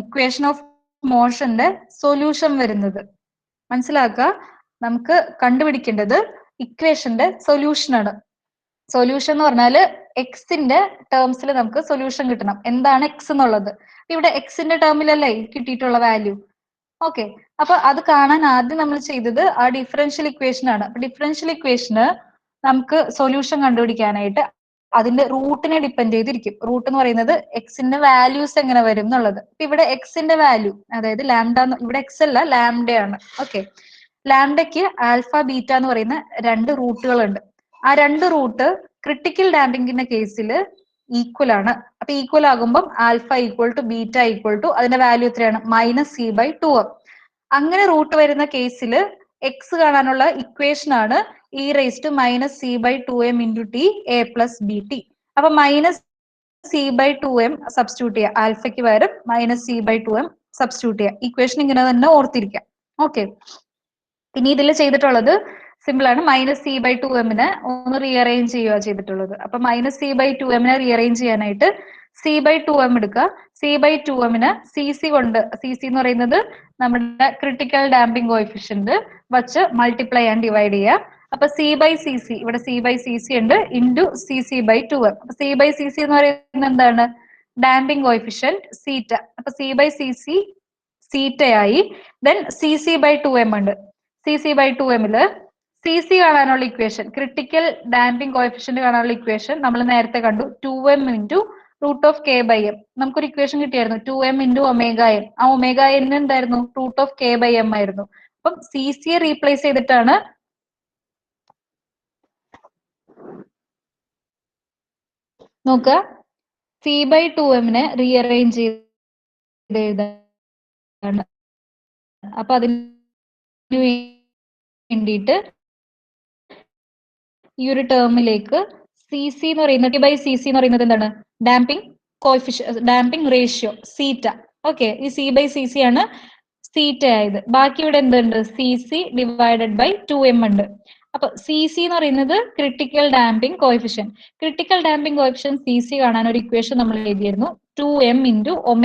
ഇക്വേഷൻ ഓഫ് മോഷന്റെ സൊല്യൂഷൻ വരുന്നത്. മനസ്സിലാക്കുക, നമുക്ക് കണ്ടുപിടിക്കേണ്ടത് ഇക്വേഷന്റെ സൊല്യൂഷൻ ആണ്. സൊല്യൂഷൻ എന്ന് പറഞ്ഞാല് എക്സിന്റെ ടേംസിൽ നമുക്ക് സൊല്യൂഷൻ കിട്ടണം. എന്താണ് എക്സ് എന്നുള്ളത്? ഇവിടെ എക്സിന്റെ ടേമിലല്ലേ കിട്ടിയിട്ടുള്ള വാല്യൂ. ഓക്കെ, അപ്പൊ അത് കാണാൻ ആദ്യം നമ്മൾ ചെയ്തത് ആ ഡിഫറൻഷ്യൽ ഇക്വേഷൻ ആണ്. ഡിഫറൻഷ്യൽ ഇക്വേഷന് നമുക്ക് സൊല്യൂഷൻ കണ്ടുപിടിക്കാനായിട്ട് അതിന്റെ റൂട്ടിനെ ഡിപ്പെൻഡ് ചെയ്തിരിക്കും. റൂട്ട് എന്ന് പറയുന്നത് എക്സിന്റെ വാല്യൂസ് എങ്ങനെ വരും എന്നുള്ളത്. ഇപ്പൊ ഇവിടെ എക്സിന്റെ വാല്യൂ, അതായത് ലാംഡ, ഇവിടെ എക്സ് അല്ല ലാംഡയാണ്. ഓക്കെ, ലാംഡയ്ക്ക് ആൽഫ ബീറ്റ എന്ന് പറയുന്ന രണ്ട് റൂട്ടുകളുണ്ട്. ആ രണ്ട് റൂട്ട് ക്രിട്ടിക്കൽ ഡാമ്പിങ്ങിന്റെ കേസിൽ ഈക്വൽ ആണ്. അപ്പൊ ഈക്വൽ ആകുമ്പോൾ alpha equal to beta equal to അതിന്റെ വാല്യൂ എത്രയാണ്? -c/2m. അങ്ങനെ റൂട്ട് വരുന്ന കേസിൽ എക്സ് കാണാനുള്ള ഇക്വേഷൻ ആണ് e⁻⁻c/2m × t a + bt. അപ്പൊ -c/2m സബ്സ്റ്റിറ്റ്യൂട്ട് ചെയ്യുക, ആൽഫയ്ക്ക് പകരം -c/2m സബ്സ്റ്റിറ്റ്യൂട്ട് ചെയ്യുക. ഇക്വേഷൻ ഇങ്ങനെ തന്നെ ഓർത്തിരിക്കാം. ഓക്കെ, ഇനി ഇതിൽ ചെയ്തിട്ടുള്ളത് സിമ്പിൾ ആണ്. -c/2m ഒന്ന് റീഅറേഞ്ച് ചെയ്യുക ചെയ്തിട്ടുള്ളത്. അപ്പൊ -c/2m റീഅറേഞ്ച് ചെയ്യാനായിട്ട് c/2m എടുക്കുക. c/2m cc കൊണ്ട്, cc എന്ന് പറയുന്നത് നമ്മുടെ ക്രിട്ടിക്കൽ ഡാമ്പിംഗ് കോഎഫിഷ്യന്റ് വച്ച് മൾട്ടിപ്ലൈ ആൻഡ് ഡിവൈഡ് ചെയ്യുക. അപ്പൊ c/cc, ഇവിടെ c/cc ഉണ്ട്, ഇൻറ്റു cc/2m. അപ്പൊ c/cc എന്ന് പറയുന്നത് എന്താണ്? Damping coefficient zeta. അപ്പൊ c/cc സീറ്റയായി. ദെൻ cc/2m ഉണ്ട്. cc/2m cc കാണാനുള്ള ഇക്വേഷൻ, ക്രിട്ടിക്കൽ ഡാമ്പിംഗ് കോഎഫിഷ്യന്റ് കാണാനുള്ള ഇക്വേഷൻ നമ്മൾ നേരത്തെ കണ്ടു, 2m × √k/m. നമുക്കൊരു ഇക്വേഷൻ കിട്ടിയായിരുന്നു, 2m × ωm. ആ ωn എന്തായിരുന്നു? √k/m ആയിരുന്നു. അപ്പം cc റീപ്ലേസ് ചെയ്തിട്ടാണ് നോക്കുക, c/2m റീഅറേഞ്ച് ചെയ്ത് എഴുതാണ്. അപ്പൊ അതിന് വേണ്ടിയിട്ട് ഈ ഒരു ടേമിലേക്ക് cc എന്ന് പറയുന്നത് c/cc എന്ന് പറയുന്നത് എന്താണ്? Damping coefficient, damping ratio zeta. Okay, ഈ c/cc ആണ് സീറ്റ ആയത്. ബാക്കി ഇവിടെ എന്തുണ്ട്? cc / 2m ഉണ്ട്. അപ്പൊ cc എന്ന് പറയുന്നത് critical damping coefficient. Critical damping coefficient cc കാണാൻ ഒരു ഇക്വേഷൻ നമ്മൾ എഴുതിയിരുന്നു, 2m × ωm.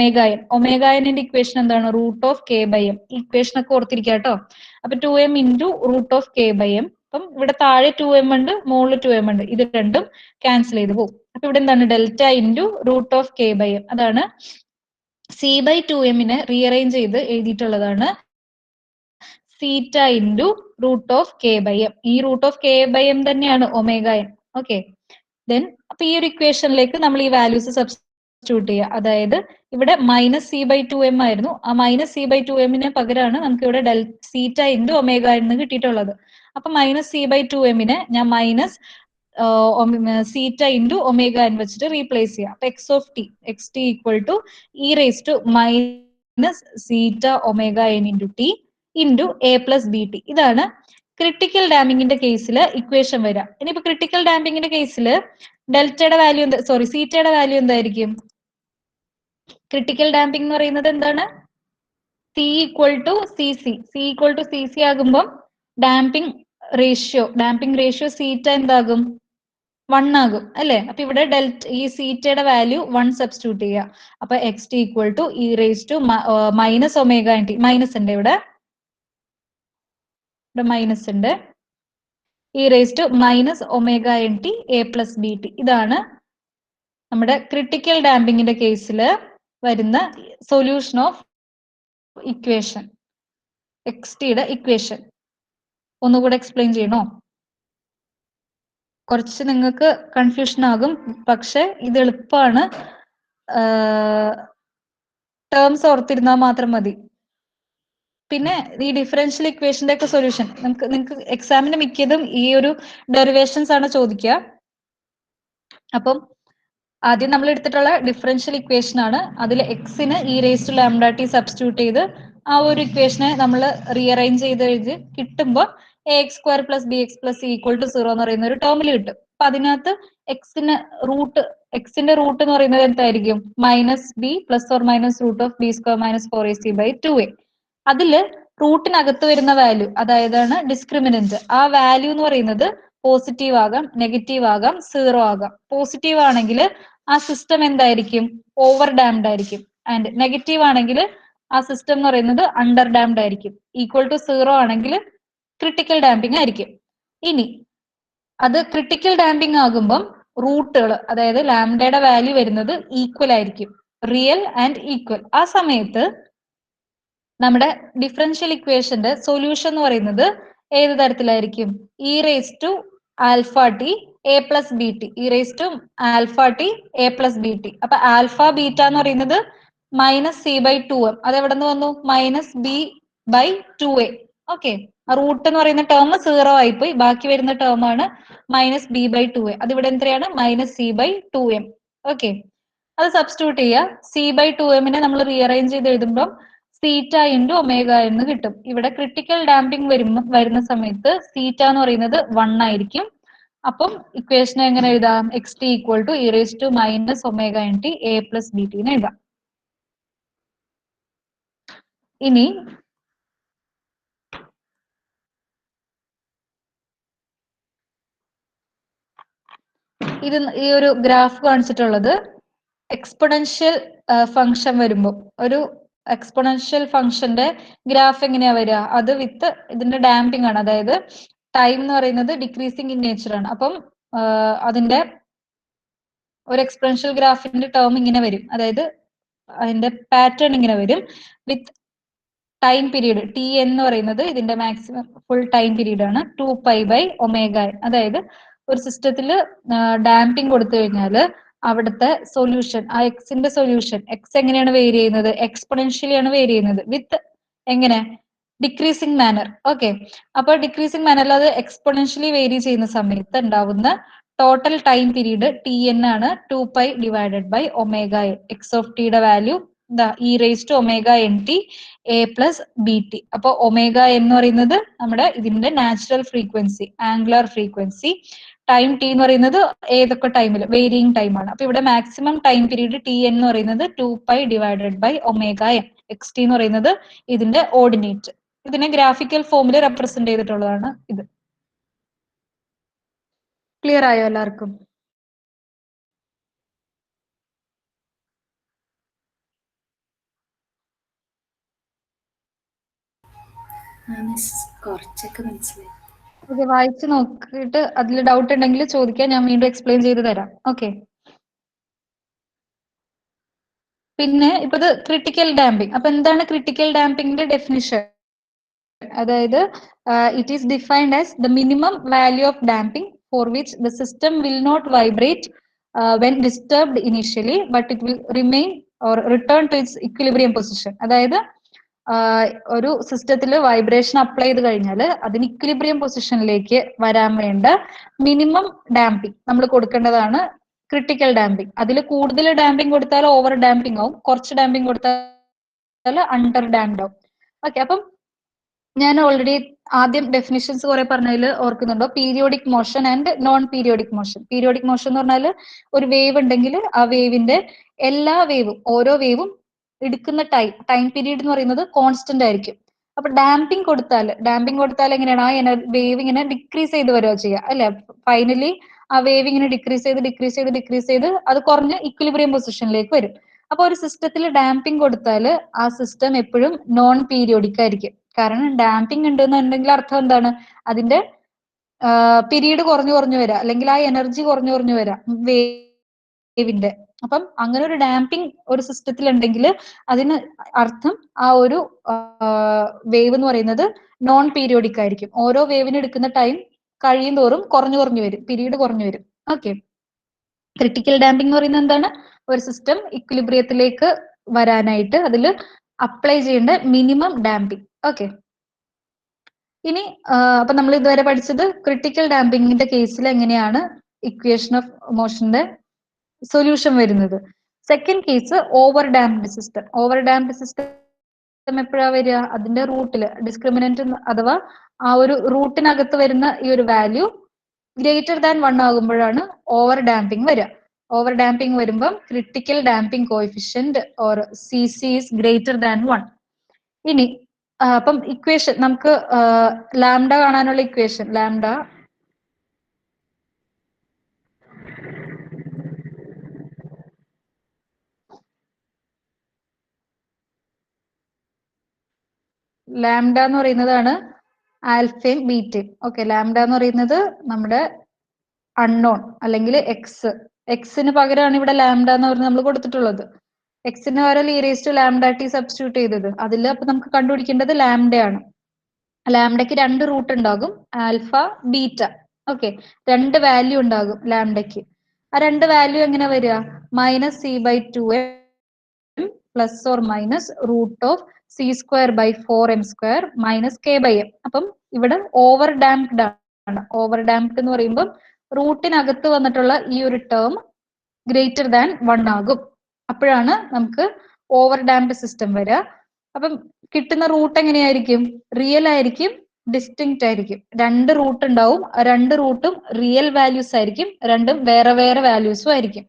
ωnന്റെ ഇക്വേഷൻ എന്താണ്? √k/m. ഇക്വേഷൻ ഒക്കെ ഓർത്തിരിക്കുക കേട്ടോ. അപ്പൊ 2m × √k/m. അപ്പം ഇവിടെ താഴെ 2m ഉണ്ട്, മുകളിൽ 2m ഉണ്ട്. ഇത് രണ്ടും ക്യാൻസൽ ചെയ്ത് പോകും. അപ്പൊ ഇവിടെ എന്താണ്? Delta × √k/m. അതാണ് c/2m റീഅറേഞ്ച് ചെയ്ത് എഴുതിയിട്ടുള്ളതാണ് സീറ്റ × √k/m. ഈ √k/m തന്നെയാണ് ωn. ഓക്കെ, ദെൻ അപ്പൊ ഈ ഒരു ഇക്വേഷനിലേക്ക് നമ്മൾ ഈ വാല്യൂസ് സബ്സ്റ്റിറ്റ്യൂട്ട് ചെയ്യുക. അതായത് ഇവിടെ -c/2m ആയിരുന്നു, ആ -c/2m പകരമാണ് നമുക്ക് ഇവിടെ സീറ്റ × ωn കിട്ടിയിട്ടുള്ളത്. അപ്പൊ -c/2m ഞാൻ സീറ്റ × ωn വെച്ചിട്ട് റീപ്ലേസ് ചെയ്യാം. അപ്പൊ xt equal to e⁻⁻ t × a + bt. ഇതാണ് ക്രിട്ടിക്കൽ ഡാമ്പിങ്ങിന്റെ കേസിൽ ഇക്വേഷൻ വരിക. ഇനിയിപ്പോ ക്രിട്ടിക്കൽ ഡാമ്പിങ്ങിന്റെ കേസിൽ ഡെൽറ്റയുടെ വാല്യൂ സീറ്റയുടെ വാല്യൂ എന്തായിരിക്കും? ക്രിട്ടിക്കൽ ഡാമ്പിംഗ് എന്ന് പറയുന്നത് എന്താണ്? c = cc. c = cc ആകുമ്പോൾ ഡാമ്പിംഗ് റേഷ്യോ സീറ്റ എന്താകും? 1 ആകും അല്ലെ? അപ്പൊ ഇവിടെ ഈ സീറ്റയുടെ വാല്യൂ 1 സബ്സ്റ്റിറ്റ്യൂട്ട് ചെയ്യുക. അപ്പൊ xt equal to e⁻⁻ minus ഉണ്ട്, ഇവിടെ മൈനസ് ഉണ്ട്, e⁻⁻ a + bt. ഇതാണ് നമ്മുടെ ക്രിട്ടിക്കൽ ഡാമ്പിങ്ങിന്റെ കേസിൽ വരുന്ന സൊല്യൂഷൻ ഓഫ് ഇക്വേഷൻ, എക്സ്ടിയുടെ ഇക്വേഷൻ. ഒന്നുകൂടെ എക്സ്പ്ലെയിൻ ചെയ്യണോ? കുറച്ച് നിങ്ങൾക്ക് കൺഫ്യൂഷൻ ആകും, പക്ഷെ ഇത് എളുപ്പമാണ്. ടേംസ് ഓർത്തിരുന്നാൽ മാത്രം മതി. പിന്നെ ഈ ഡിഫറൻഷ്യൽ ഇക്വേഷന്റെ ഒക്കെ സൊല്യൂഷൻ നിങ്ങൾക്ക് എക്സാമിന് മിക്കതും ഈ ഒരു ഡെറിവേഷൻസ് ആണ് ചോദിക്കുക. അപ്പം ആദ്യം നമ്മൾ എടുത്തിട്ടുള്ള ഡിഫറൻഷ്യൽ ഇക്വേഷൻ ആണ്. അതിൽ എക്സിന് e⁻λt സബ്സ്റ്റിറ്റ്യൂട്ട് ചെയ്ത് ആ ഒരു ഇക്വേഷനെ നമ്മൾ റീഅറേഞ്ച് ചെയ്ത് എഴുതി കിട്ടുമ്പോൾ ax² + bx + c = 0 എന്ന് പറയുന്ന ഒരു ടേമിൽ കിട്ടും. അപ്പൊ അതിനകത്ത് എക്സിന്റെ റൂട്ട് എന്ന് പറയുന്നത് എന്തായിരിക്കും? -b ± √b² - 4ac/2a. അതില് റൂട്ടിനകത്ത് വരുന്ന വാല്യൂ, അതായതാണ് ഡിസ്ക്രിമിനന്റ്. ആ വാല്യൂ എന്ന് പറയുന്നത് പോസിറ്റീവ് ആകാം, നെഗറ്റീവ് ആകാം, 0 ആകാം. പോസിറ്റീവ് ആണെങ്കിൽ ആ സിസ്റ്റം എന്തായിരിക്കും? ഓവർ ഡാംഡ് ആയിരിക്കും. ആൻഡ് നെഗറ്റീവ് ആണെങ്കിൽ ആ സിസ്റ്റം എന്ന് പറയുന്നത് അണ്ടർ ഡാംഡ് ആയിരിക്കും. ഈക്വൽ ടു 0 ആണെങ്കിൽ ക്രിട്ടിക്കൽ ഡാമ്പിംഗ് ആയിരിക്കും. ഇനി അത് ക്രിട്ടിക്കൽ ഡാമ്പിംഗ് ആകുമ്പം റൂട്ടുകൾ, അതായത് ലാംഡയുടെ വാല്യൂ വരുന്നത് ഈക്വൽ ആയിരിക്കും, റിയൽ ആൻഡ് ഈക്വൽ. ആ സമയത്ത് നമ്മുടെ ഡിഫറൻഷ്യൽ ഇക്വേഷന്റെ സൊല്യൂഷൻ എന്ന് പറയുന്നത് ഏത് തരത്തിലായിരിക്കും? E raise to alpha t A plus B t, e raise to alpha t A plus B t. അപ്പൊ ആൽഫ ബീറ്റ എന്ന് പറയുന്നത് minus C by two m, അത് എവിടെ നിന്ന് വന്നു? Minus b by two a. Okay, root എന്ന് പറയുന്ന term 0 ആയിപ്പോയി, ബാക്കി വരുന്ന ടേം ആണ് minus b by two a. അത് ഇവിടെ എത്രയാണ്? Minus C by two m. Okay, അത് സബ്സ്റ്റിറ്റ്യൂട്ട് ചെയ്യുക. സി ബൈ ടു എമ്മിനെ നമ്മൾ റീഅറേഞ്ച് ചെയ്ത് എഴുതുമ്പോൾ സീറ്റ ഇൻറ്റു ഒമേഗ എന്ന് കിട്ടും. ഇവിടെ ക്രിട്ടിക്കൽ ഡാമ്പിംഗ് വരുന്ന സമയത്ത് സീറ്റ എന്ന് പറയുന്നത് 1 ആയിരിക്കും. അപ്പം ഇക്വേഷൻ എങ്ങനെ എഴുതാം? X T equal to E raise to minus omega N T A plus B T എന്ന് എഴുതാം. ഇനി ഇത് ഈ ഒരു ഗ്രാഫ് കാണിച്ചിട്ടുള്ളത് എക്സ്പൊണൻഷ്യൽ ഫംഗ്ഷൻ വരുമ്പോൾ, ഒരു എക്സ്പൊണൻഷ്യൽ ഫംഗ്ഷന്റെ ഗ്രാഫ് എങ്ങനെയാ വരിക? അത് വിത്ത് ഇതിന്റെ ഡാമ്പിംഗ് ആണ്, അതായത് ടൈം എന്ന് പറയുന്നത് ഡിക്രീസിങ് ഇൻ നേച്ചർ ആണ്. അപ്പം അതിന്റെ ഒരു എക്സ്പൊണൻഷ്യൽ ഗ്രാഫിന്റെ ടേം ഇങ്ങനെ വരും, അതായത് അതിന്റെ പാറ്റേൺ ഇങ്ങനെ വരും വിത്ത് ടൈം പീരീഡ് ടി എന്ന് പറയുന്നത് ഇതിന്റെ മാക്സിമം ഫുൾ ടൈം പീരീഡ് ആണ് 2π ബൈ ഒമേഗ എൻ. അതായത് ഒരു സിസ്റ്റത്തിൽ ഡാമ്പിംഗ് കൊടുത്തു കഴിഞ്ഞാൽ അവിടുത്തെ സൊല്യൂഷൻ, ആ എക്സിന്റെ സൊല്യൂഷൻ, എക്സ് എങ്ങനെയാണ് വേരി ചെയ്യുന്നത്? എക്സ്പൊണൻഷ്യലി ആണ് വേരി ചെയ്യുന്നത് വിത്ത് എങ്ങനെ? Decreasing manner. ഓക്കെ, അപ്പൊ ഡിക്രീസിങ് മാനറിൽ അത് എക്സ്പൊണൻഷ്യലി വേരി ചെയ്യുന്ന സമയത്ത് ഉണ്ടാവുന്ന total time period t n ആണ് 2π divided by omega n. X of ടിയുടെ value e raise to omega N T A plus B t. അപ്പൊ ഒമേഗ എന്ന് പറയുന്നത് നമ്മുടെ ഇതിന്റെ natural frequency, angular frequency. Time t എന്ന് പറയുന്നത് ഏതൊക്കെ ടൈമിൽ വേരിയിങ് ടൈം ആണ്. അപ്പൊ ഇവിടെ മാക്സിമം ടൈം പീരീഡ് ടി എന്ന് പറയുന്നത് 2π divided by omega n. X t എന്ന് പറയുന്നത് ഇതിന്റെ ഓർഡിനേറ്റ്. ഇതിനെ ഗ്രാഫിക്കൽ ഫോമിൽ റെപ്രസെന്റ് ചെയ്തിട്ടുള്ളതാണ് ഇത്. ക്ലിയർ ആയോ എല്ലാവർക്കും? കുറച്ചൊക്കെ മനസ്സിലായി. ഓക്കെ, വായിച്ചു നോക്കിയിട്ട് അതിൽ ഡൗട്ട് ഉണ്ടെങ്കിൽ ചോദിക്കാൻ, ഞാൻ വീണ്ടും എക്സ്പ്ലെയിൻ ചെയ്ത് തരാം. ഓക്കെ, പിന്നെ ഇപ്പൊ ഇത് ക്രിട്ടിക്കൽ ഡാമ്പിംഗ്. അപ്പൊ എന്താണ് ക്രിട്ടിക്കൽ ഡാമ്പിംഗിന്റെ ഡെഫിനിഷൻ? അതായത് it is defined as the minimum value of damping for which the system will not vibrate when disturbed initially but it will remain or return to its equilibrium position. അതായത് ഒരു സിസ്റ്റത്തിൽ vibration apply ചെയ്ത് കഴിഞ്ഞാൽ അതിന് equilibrium പൊസിഷനിലേക്ക് വരാൻ വേണ്ട minimum damping നമ്മൾ കൊടുക്കേണ്ടതാണ് ക്രിട്ടിക്കൽ ഡാമ്പിംഗ്. അതിൽ കൂടുതൽ ഡാമ്പിംഗ് കൊടുത്താൽ ഓവർ ഡാമ്പിംഗ് ആവും, കുറച്ച് ഡാമ്പിംഗ് കൊടുത്താൽ അണ്ടർ ഡാംഡ് ആവും. ഓക്കെ, അപ്പം ഞാൻ ഓൾറെഡി ആദ്യം ഡെഫിനിഷൻസ് കുറെ പറഞ്ഞതിൽ ഓർക്കുന്നുണ്ടോ? Periodic motion and non periodic motion. Periodic motion എന്ന് പറഞ്ഞാൽ ഒരു വേവ് ഉണ്ടെങ്കിൽ ആ വേവിന്റെ എല്ലാ വേവും, ഓരോ വേവും എടുക്കുന്ന ടൈം പീരീഡ് എന്ന് പറയുന്നത് കോൺസ്റ്റന്റ് ആയിരിക്കും. അപ്പൊ ഡാമ്പിംഗ് കൊടുത്താൽ എങ്ങനെയാണ്? ആ വേവ് ഇങ്ങനെ ഡിക്രീസ് ചെയ്ത് വരിക ചെയ്യുക, അല്ലെ? ഫൈനലി ആ വേവ് ഇങ്ങനെ ഡിക്രീസ് ചെയ്ത് അത് കുറഞ്ഞ് ഇക്വിലിബ്രിയം പൊസിഷനിലേക്ക് വരും. അപ്പൊ ഒരു സിസ്റ്റത്തിൽ ഡാമ്പിംഗ് കൊടുത്താൽ ആ സിസ്റ്റം എപ്പോഴും നോൺ പീരിയോഡിക് ആയിരിക്കും. കാരണം ഡാമ്പിംഗ് ഉണ്ടെന്നുണ്ടെങ്കിൽ അർത്ഥം എന്താണ്? അതിന്റെ പീരീഡ് കുറഞ്ഞു വരാം, അല്ലെങ്കിൽ ആ എനർജി കുറഞ്ഞു വരാം വേവിന്റെ. അപ്പം അങ്ങനെ ഒരു ഡാമ്പിംഗ് ഒരു സിസ്റ്റത്തിൽ ഉണ്ടെങ്കിൽ അതിന് അർത്ഥം ആ ഒരു വേവ് എന്ന് പറയുന്നത് നോൺ പീരിയോഡിക് ആയിരിക്കും. ഓരോ വേവിന് എടുക്കുന്ന ടൈം കഴിയും തോറും കുറഞ്ഞു വരും, പീരീഡ് കുറഞ്ഞു വരും. ഓക്കെ, ക്രിട്ടിക്കൽ ഡാമ്പിംഗ് എന്ന് പറയുന്നത് എന്താണ്? ഒരു സിസ്റ്റം ഇക്വിലിബ്രിയത്തിലേക്ക് വരാനായിട്ട് അതിൽ അപ്ലൈ ചെയ്യേണ്ട മിനിമം ഡാമ്പിംഗ്. ഓക്കെ, ഇനി അപ്പൊ നമ്മൾ ഇതുവരെ പഠിച്ചത് ക്രിട്ടിക്കൽ ഡാമ്പിങ്ങിന്റെ കേസിൽ എങ്ങനെയാണ് ഇക്വേഷൻ ഓഫ് മോഷന്റെ സൊല്യൂഷൻ വരുന്നത്. Second case over damped system. Over damped system എപ്പോഴാ വരിക? അതിന്റെ റൂട്ടില് ഡിസ്ക്രിമിനന്റ് അഥവാ ആ ഒരു റൂട്ടിനകത്ത് വരുന്ന ഈ ഒരു വാല്യൂ ഗ്രേറ്റർ ദാൻ 1 ആകുമ്പോഴാണ് ഓവർ ഡാമ്പിംഗ് വരിക. ഓവർ ഡാമ്പിംഗ് വരുമ്പം critical damping coefficient or C C is greater than 1. ഇനി അപ്പം ഇക്വേഷൻ നമുക്ക് ലാംഡ കാണാനുള്ള ഇക്വേഷൻ, ലാംഡ ലാംഡ എന്ന് പറയുന്നതാണ് ആൽഫയും ബീറ്റയും. ഓക്കെ, ലാംഡ എന്ന് പറയുന്നത് നമ്മുടെ അൺനോൺ അല്ലെങ്കിൽ എക്സ്. എക്സിന് പകരമാണ് ഇവിടെ ലാംഡ എന്ന് പറഞ്ഞ് നമ്മൾ കൊടുത്തിട്ടുള്ളത്. എക്സിന് പകരം E raise to lambda T substitute ചെയ്തത്. അതിൽ അപ്പൊ നമുക്ക് കണ്ടുപിടിക്കേണ്ടത് ലാംഡയാണ്. ലാംഡയ്ക്ക് 2 റൂട്ട് ഉണ്ടാകും, ആൽഫ ബീറ്റ. ഓക്കെ, 2 വാല്യൂ ഉണ്ടാകും ലാംഡയ്ക്ക്. ആ 2 വാല്യൂ എങ്ങനെ വരിക? -c/2m plus or minus root of c²/4m² minus k/m. അപ്പം ഇവിടെ ഓവർ ഡാംപ്ഡ് ആണ്. ഓവർ ഡാംപ്ഡ് എന്ന് പറയുമ്പോൾ റൂട്ടിനകത്ത് വന്നിട്ടുള്ള ഈ ഒരു ടേം ഗ്രേറ്റർ ദാൻ 1 ആകും. അപ്പോഴാണ് നമുക്ക് ഓവർ ഡാംപ്ഡ് സിസ്റ്റം വരിക. അപ്പം കിട്ടുന്ന റൂട്ട് എങ്ങനെയായിരിക്കും? റിയൽ ആയിരിക്കും, ഡിസ്റ്റിങ്ക്റ്റ് ആയിരിക്കും. 2 റൂട്ട് ഉണ്ടാവും. 2 റൂട്ടും റിയൽ വാല്യൂസ് ആയിരിക്കും, രണ്ടും വേറെ വേറെ വാല്യൂസും ആയിരിക്കും.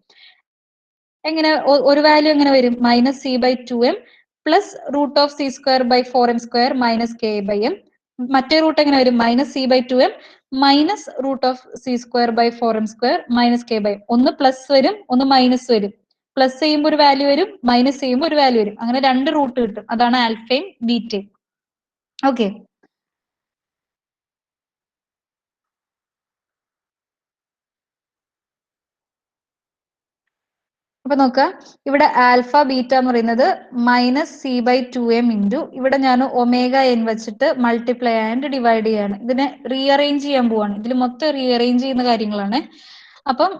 എങ്ങനെ ഒരു വാല്യൂ എങ്ങനെ വരും? -c/2m plus root of c²/4m² minus k/m. മറ്റേ റൂട്ട് എങ്ങനെ വരും? -c/2m minus root of c²/4m² minus k/m. ഒന്ന് പ്ലസ് വരും, ഒന്ന് മൈനസ് വരും. പ്ലസ് ചെയ്യുമ്പോൾ ഒരു വാല്യൂ വരും, മൈനസ് ചെയ്യുമ്പോൾ ഒരു വാല്യൂ വരും. അങ്ങനെ 2 റൂട്ട് കിട്ടും. അതാണ് ആൽഫയും ബീറ്റയും. ഓക്കെ, അപ്പൊ നോക്കുക, ഇവിടെ ആൽഫ ബീറ്റ എന്ന് പറയുന്നത് -c/2m ഇൻറ്റു ഇവിടെ ഞാൻ ഒമേഗ എൻ വെച്ചിട്ട് മൾട്ടിപ്ലൈ ആൻഡ് ഡിവൈഡ് ചെയ്യാണ്. ഇതിനെ റീഅറേഞ്ച് ചെയ്യാൻ പോവാണ്. ഇതിൽ മൊത്തം റീഅറേഞ്ച് ചെയ്യുന്ന കാര്യങ്ങളാണ്. അപ്പം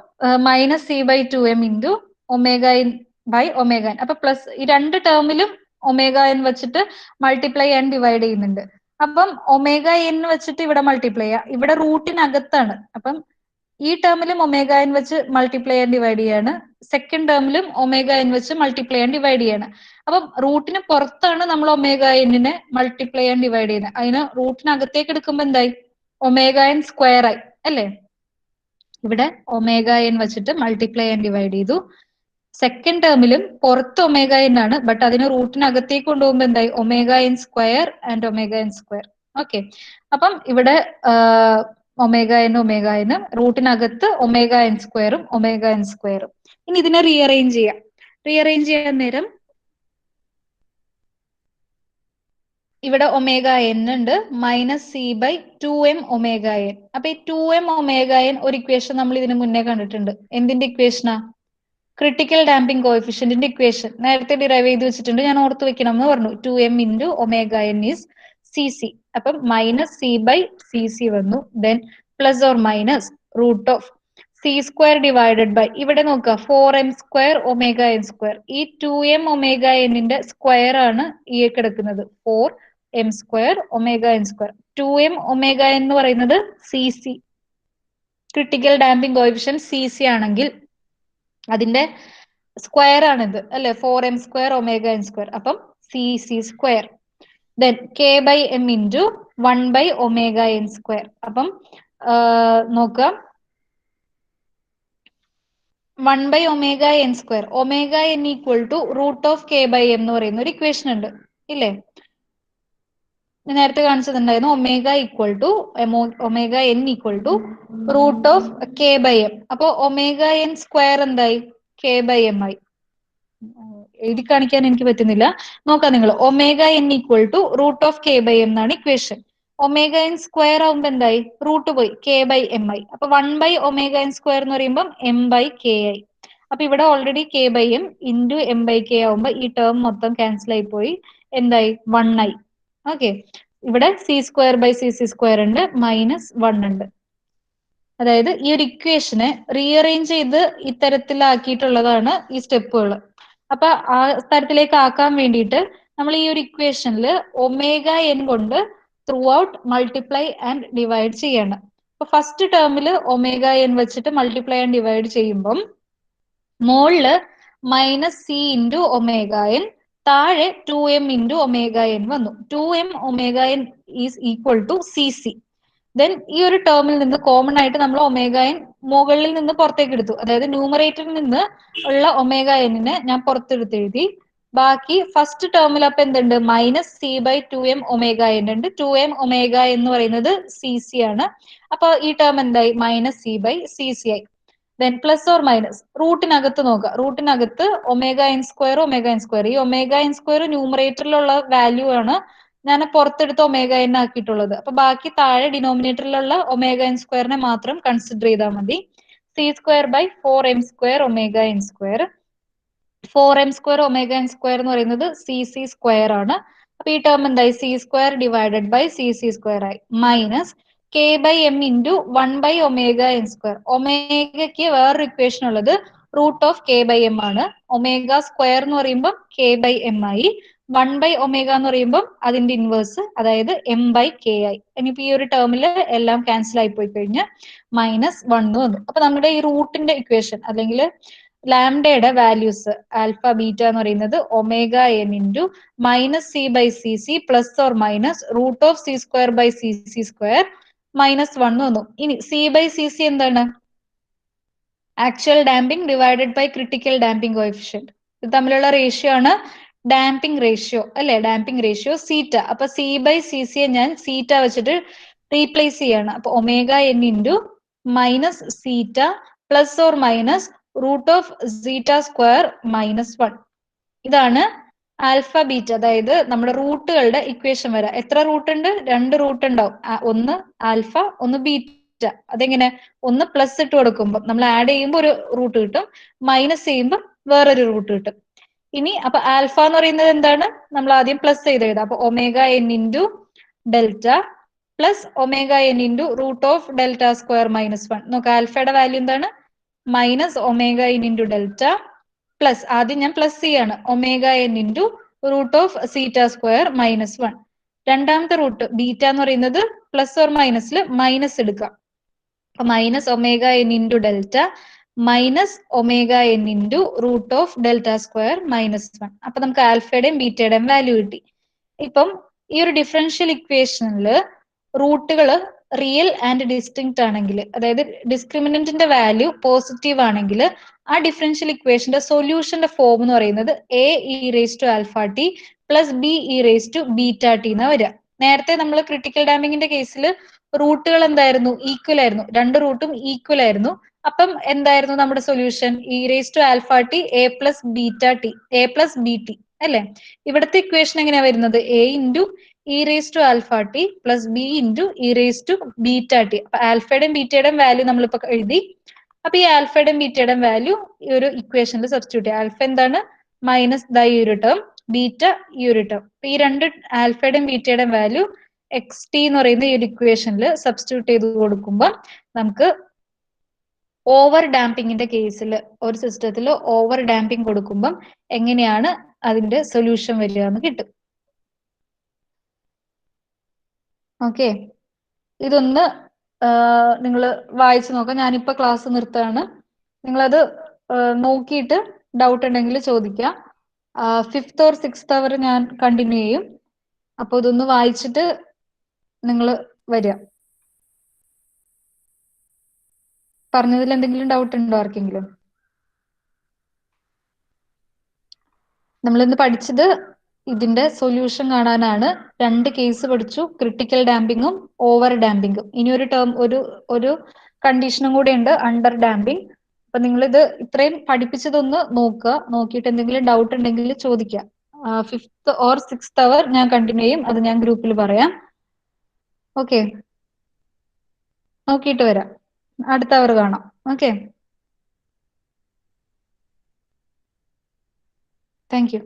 -c/2m into omega N by omega N. അപ്പൊ പ്ലസ് ഈ 2 ടേമിലും ഒമേഗ എൻ വെച്ചിട്ട് മൾട്ടിപ്ലൈ ആൻഡ് ഡിവൈഡ് ചെയ്യുന്നുണ്ട്. അപ്പം ഒമേഗ എൻ വെച്ചിട്ട് ഇവിടെ മൾട്ടിപ്ലൈ ചെയ്യാം. ഇവിടെ റൂട്ടിനകത്താണ്. അപ്പം ഈ ടേമിലും ഒമേഗ എൻ വെച്ച് മൾട്ടിപ്ലൈ ആൻഡ് ഡിവൈഡ് ചെയ്യാണ്. സെക്കൻഡ് ടേമിലും ഒമേഗ എൻ വെച്ച് മൾട്ടിപ്ലൈ ആൻഡ് ഡിവൈഡ് ചെയ്യാണ്. അപ്പം റൂട്ടിന് പുറത്താണ് നമ്മൾ ഒമേഗ എന്നിനെ മൾട്ടിപ്ലൈ ആൻഡ് ഡിവൈഡ് ചെയ്യുന്നത്. അതിന് റൂട്ടിനകത്തേക്ക് എടുക്കുമ്പോൾ എന്തായി? ഒമേഗ എൻ സ്ക്വയർ ആയി അല്ലേ? ഇവിടെ ഒമേഗ എൻ വെച്ചിട്ട് മൾട്ടിപ്ലൈ ആൻഡ് ഡിവൈഡ് ചെയ്തു. സെക്കൻഡ് ടേമിലും പുറത്ത് ഒമേഗ എൻ ആണ്, ബട്ട് അതിന് റൂട്ടിനകത്തേക്ക് കൊണ്ടുപോകുമ്പോൾ എന്തായി? Omega n square and omega n square. Okay, അപ്പം ഇവിടെ ഒമേഗ എൻ റൂട്ടിനകത്ത് ഒമേഗ എൻ സ്ക്വയറും ഒമേഗ എൻ സ്ക്വയറും. ഇനി ഇതിനെ റീഅറേഞ്ച് ചെയ്യാം. റീഅറേഞ്ച് ചെയ്യാൻ നേരം ഇവിടെ ഒമേഗ എൻ ഉണ്ട്, -c/2m ഒമേഗ എൻ. അപ്പൊ ഈ 2m ഒമേഗ എൻ ഒരു ഇക്വേഷൻ നമ്മൾ ഇതിന് മുന്നേ കണ്ടിട്ടുണ്ട്. എന്തിന്റെ ഇക്വേഷനാ? ക്രിട്ടിക്കൽ ഡാമ്പിംഗ് കോഎഫിഷ്യന്റിന്റെ ഇക്വേഷൻ നേരത്തെ ഡിറൈവ് ചെയ്ത് വെച്ചിട്ടുണ്ട്. ഞാൻ ഓർത്ത് വെക്കണം എന്ന് പറഞ്ഞു. 2m into omega N is cc. അപ്പം -c/cc വന്നു. Then plus or minus root of c² divided by ഇവിടെ നോക്കുക 4m² ഒമേഗ എൻ സ്ക്വയർ. ഈ 2m ഒമേഗ എന്നിന്റെ സ്ക്വയർ ആണ് ഈ കിടക്കുന്നത്. 4m² omega n square. 2m omega എന്ന് പറയുന്നത് cc, critical damping coefficient cc ആണെങ്കിൽ അതിന്റെ സ്ക്വയർ ആണിത് അല്ലെ? 4m² omega n square. അപ്പം cc². Then k/m into 1 omega n square. അപ്പം നോക്കുക, 1 omega n square. Omega N equal to root of k/m എന്ന് പറയുന്ന ഒരു ഇക്വേഷൻ ഉണ്ട് ഇല്ലേ? നേരത്തെ കാണിച്ചതുണ്ടായിരുന്നു. Omega N equal to root of k/m. അപ്പൊ ഒമേഗ എൻ സ്ക്വയർ എന്തായി? k/m ആയി. എഴുതി കാണിക്കാൻ എനിക്ക് പറ്റുന്നില്ല. നോക്കാം നിങ്ങൾ. Omega N equal to root of k/m എന്നാണ് ഇക്വേഷൻ. ഒമേഗ എൻ സ്ക്വയർ ആവുമ്പോ എന്തായി? റൂട്ട് പോയി, k/m ആയി. അപ്പൊ 1 ഒമേഗ എൻ സ്ക്വയർ എന്ന് പറയുമ്പോൾ m/k ആയി. അപ്പൊ ഇവിടെ ഓൾറെഡി k/m ഇൻറ്റു m/k ആവുമ്പോ ഈ ടേം മൊത്തം ക്യാൻസൽ ആയി പോയി. എന്തായി? 1 ആയി. ഓക്കെ, ഇവിടെ c²/cc² ഉണ്ട്, -1 ഉണ്ട്. അതായത് ഈ ഒരു ഇക്വേഷനെ റീഅറേഞ്ച് ചെയ്ത് ഇത്തരത്തിലാക്കിയിട്ടുള്ളതാണ് ഈ സ്റ്റെപ്പുകൾ. അപ്പൊ ആ തരത്തിലേക്ക് ആക്കാൻ വേണ്ടിയിട്ട് നമ്മൾ ഈ ഒരു ഇക്വേഷനിൽ ഒമേഗ എൻ കൊണ്ട് through out multiply and divide ചെയ്യണം. അപ്പൊ ഫസ്റ്റ് ടേമിൽ ഒമേഗ എൻ വെച്ചിട്ട് മൾട്ടിപ്ലൈ ആൻഡ് ഡിവൈഡ് ചെയ്യുമ്പം മോളില് -c ഇൻറ്റു ഒമേഗ എൻ, താഴെ 2m ഇൻറ്റു ഒമേഗ എൻ വന്നു. 2m omega N is equal to cc. Then ഈ ഒരു ടേമിൽ നിന്ന് കോമൺ ആയിട്ട് നമ്മൾ ഒമേഗ എൻ മുകളിൽ നിന്ന് പുറത്തേക്ക് എടുത്തു. അതായത് ന്യൂമറേറ്ററിൽ നിന്ന് ഉള്ള ഒമേഗ എന്നിനെ ഞാൻ പുറത്തെടുത്ത് എഴുതി. ബാക്കി ഫസ്റ്റ് ടേമിൽ അപ്പൊ എന്തുണ്ട്? -c/2m ഒമേഗ എൻ ഉണ്ട്. 2m ഒമേഗ എന്ന് പറയുന്നത് cc ആണ്. അപ്പൊ ഈ ടേം എന്തായി? -c/cc ആയി. ദെൻ പ്ലസ് ഓർ മൈനസ് റൂട്ടിനകത്ത് നോക്കുക. റൂട്ടിനകത്ത് ഒമേഗ എൻ സ്ക്വയർ ഈ ഒമേഗ എൻ സ്ക്വയർ ന്യൂമറേറ്ററിലുള്ള വാല്യൂ ആണ് ഞാൻ പുറത്തെടുത്ത് ഒമേഗ എൻ ആക്കിയിട്ടുള്ളത്. അപ്പൊ ബാക്കി താഴെ ഡിനോമിനേറ്ററിലുള്ള ഒമേഗ എൻ സ്ക്വയറിനെ മാത്രം കൺസിഡർ ചെയ്താൽ മതി. C square by 4m² omega n square. 4m² omega n square എന്ന് പറയുന്നത് സി സ്ക്വയർ ആണ്. അപ്പൊ ഈ ടേം എന്തായി? C square divided by c square ആയി. Minus k by M into 1 omega n square. ഒമേഗയ്ക്ക് വേറൊരു ഇക്വേഷൻ ഉള്ളത് root of K by M ആണ്. ഒമേഗ സ്ക്വയർ എന്ന് പറയുമ്പോൾ കെ ബൈ എം ആയി. 1 ഒമേഗ എന്ന് പറയുമ്പോൾ അതിന്റെ ഇൻവേഴ്സ്, അതായത് എം ബൈ കെ ആയി. ഇനിയിപ്പോ ഈ ഒരു ടേമിൽ എല്ലാം ക്യാൻസൽ ആയി പോയി കഴിഞ്ഞ് -1 വന്നു. അപ്പൊ നമ്മുടെ ഈ റൂട്ടിന്റെ ഇക്വേഷൻ അല്ലെങ്കിൽ ലാംഡയുടെ വാല്യൂസ് ആൽഫ ബീറ്റ എന്ന് പറയുന്നത് omega N into -c by C c plus or minus root of C square by c square -1 വന്നു. ഇനി സി ബൈ സി സി എന്താണ്? Actual damping divided by critical damping coefficient. ഇത് തമ്മിലുള്ള ratio ആണ് damping ratio, അല്ലെ? Damping ratio zeta. അപ്പൊ C by C സിയെ ഞാൻ സീറ്റ വെച്ചിട്ട് റീപ്ലേസ് ചെയ്യാണ്. അപ്പൊ omega N into minus zeta plus or minus root of zeta square -1. ഇതാണ് ആൽഫ ബീറ്റ, അതായത് നമ്മുടെ റൂട്ടുകളുടെ ഇക്വേഷൻ വരാം. എത്ര റൂട്ട് ഉണ്ട്? 2 റൂട്ട് ഉണ്ടാവും. ഒന്ന് ആൽഫ, ഒന്ന് ബീറ്റ. അതെങ്ങനെ? ഒന്ന് പ്ലസ് ഇട്ട് കൊടുക്കുമ്പോൾ നമ്മൾ ആഡ് ചെയ്യുമ്പോൾ ഒരു റൂട്ട് കിട്ടും, മൈനസ് ചെയ്യുമ്പോൾ വേറൊരു റൂട്ട് കിട്ടും. ഇനി അപ്പൊ ആൽഫ എന്ന് പറയുന്നത് എന്താണ്? നമ്മൾ ആദ്യം പ്ലസ് ചെയ്ത് എഴുതാം. അപ്പൊ omega N into delta plus omega N into root of delta square -1. നോക്കാം ആൽഫയുടെ വാല്യൂ എന്താണ്? Minus omega N into delta plus, ആദ്യം ഞാൻ പ്ലസ് ചെയ്യാണ്, omega N into root of zeta square -1. രണ്ടാമത്തെ റൂട്ട് ബീറ്റ എന്ന് പറയുന്നത് പ്ലസ് ഓർ മൈനസിൽ മൈനസ് എടുക്കാം. അപ്പൊ minus omega N into delta minus omega N into root of delta square -1. അപ്പൊ നമുക്ക് ആൽഫയുടെയും ബീറ്റയുടെയും വാല്യൂ കിട്ടി. ഇപ്പം ഈ ഒരു ഡിഫറൻഷ്യൽ ഇക്വേഷനിൽ റൂട്ടുകൾ റിയൽ ആൻഡ് ഡിസ്റ്റിങ്ക്റ്റ് ആണെങ്കിൽ, അതായത് ഡിസ്ക്രിമിനന്റിന്റെ വാല്യൂ പോസിറ്റീവ് ആണെങ്കിൽ, ആ ഡിഫറൻഷ്യൽ ഇക്വേഷന്റെ സൊല്യൂഷന്റെ ഫോം എന്ന് പറയുന്നത് A E raise to alpha T plus B E raise to beta T എന്നാ വരിക. നേരത്തെ നമ്മൾ ക്രിട്ടിക്കൽ ഡാമ്പിങ്ങിന്റെ കേസിൽ റൂട്ടുകൾ എന്തായിരുന്നു? ഈക്വൽ ആയിരുന്നു. 2 റൂട്ടും ഈക്വൽ ആയിരുന്നു. അപ്പം എന്തായിരുന്നു നമ്മുടെ solution? E raise to alpha t A plus beta t, A plus B t, അല്ലെ? ഇവിടുത്തെ ഇക്വേഷൻ എങ്ങനെയാ വരുന്നത്? A into e raise to alpha T plus b into e raise to beta t. അപ്പൊ ആൽഫയുടെയും ബീറ്റയുടെയും വാല്യൂ നമ്മളിപ്പോ എഴുതി. അപ്പൊ ഈ ആൽഫയുടെയും ബീറ്റയുടെയും വാല്യൂ ഈ ഒരു ഇക്വേഷനിൽ സബ്സ്റ്റിറ്റ്യൂട്ട് ചെയ്യാം. ആൽഫ എന്താണ്? മൈനസ് ഈ ഒരു ടേം, ബീറ്റ ഈ ഒരു ടേം. ഈ രണ്ട് ആൽഫയുടെയും ബീറ്റയുടെയും വാല്യൂ എക്സ് ടി എന്ന് പറയുന്ന ഈ ഒരു ഇക്വേഷനിൽ സബ്സ്റ്റിറ്റ്യൂട്ട് ചെയ്ത് കൊടുക്കുമ്പോൾ നമുക്ക് ഓവർ ഡാമ്പിങ്ങിന്റെ കേസിൽ ഒരു സിസ്റ്റത്തിൽ ഓവർ ഡാമ്പിങ് കൊടുക്കുമ്പം എങ്ങനെയാണ് അതിന്റെ സൊല്യൂഷൻ വരിക എന്ന് കിട്ടും. ഓക്കെ, ഇതൊന്ന് നിങ്ങൾ വായിച്ചു നോക്കാം. ഞാനിപ്പോ ക്ലാസ് നിർത്താണ്. നിങ്ങളത് നോക്കിയിട്ട് ഡൗട്ട് ഉണ്ടെങ്കിൽ ചോദിക്കാം. 5th or 6th അവർ ഞാൻ കണ്ടിന്യൂ ചെയ്യും. അപ്പൊ ഇതൊന്ന് വായിച്ചിട്ട് നിങ്ങൾ വരിക. പറഞ്ഞതിൽ എന്തെങ്കിലും ഡൗട്ട് ഉണ്ടോ ആർക്കെങ്കിലും? നമ്മളിന്ന് പഠിച്ചത് ഇതിന്റെ സൊല്യൂഷൻ കാണാനാണ്. 2 കേസ് പഠിച്ചു, ക്രിട്ടിക്കൽ ഡാമ്പിങ്ങും ഓവർ ഡാമ്പിങ്ങും. ഇനി ഒരു ടേം ഒരു കണ്ടീഷനും കൂടെ ഉണ്ട്, അണ്ടർ ഡാമ്പിങ്. അപ്പൊ നിങ്ങൾ ഇത് ഇത്രയും പഠിപ്പിച്ചതൊന്ന് നോക്കുക. നോക്കിയിട്ട് എന്തെങ്കിലും ഡൗട്ട് ഉണ്ടെങ്കിൽ ചോദിക്കുക. 5th or 6th അവർ ഞാൻ കണ്ടിന്യൂ ചെയ്യും. അത് ഞാൻ ഗ്രൂപ്പിൽ പറയാം. ഓക്കെ, നോക്കിയിട്ട് വരാം. അടുത്ത അവർ കാണാം. Okay, thank you.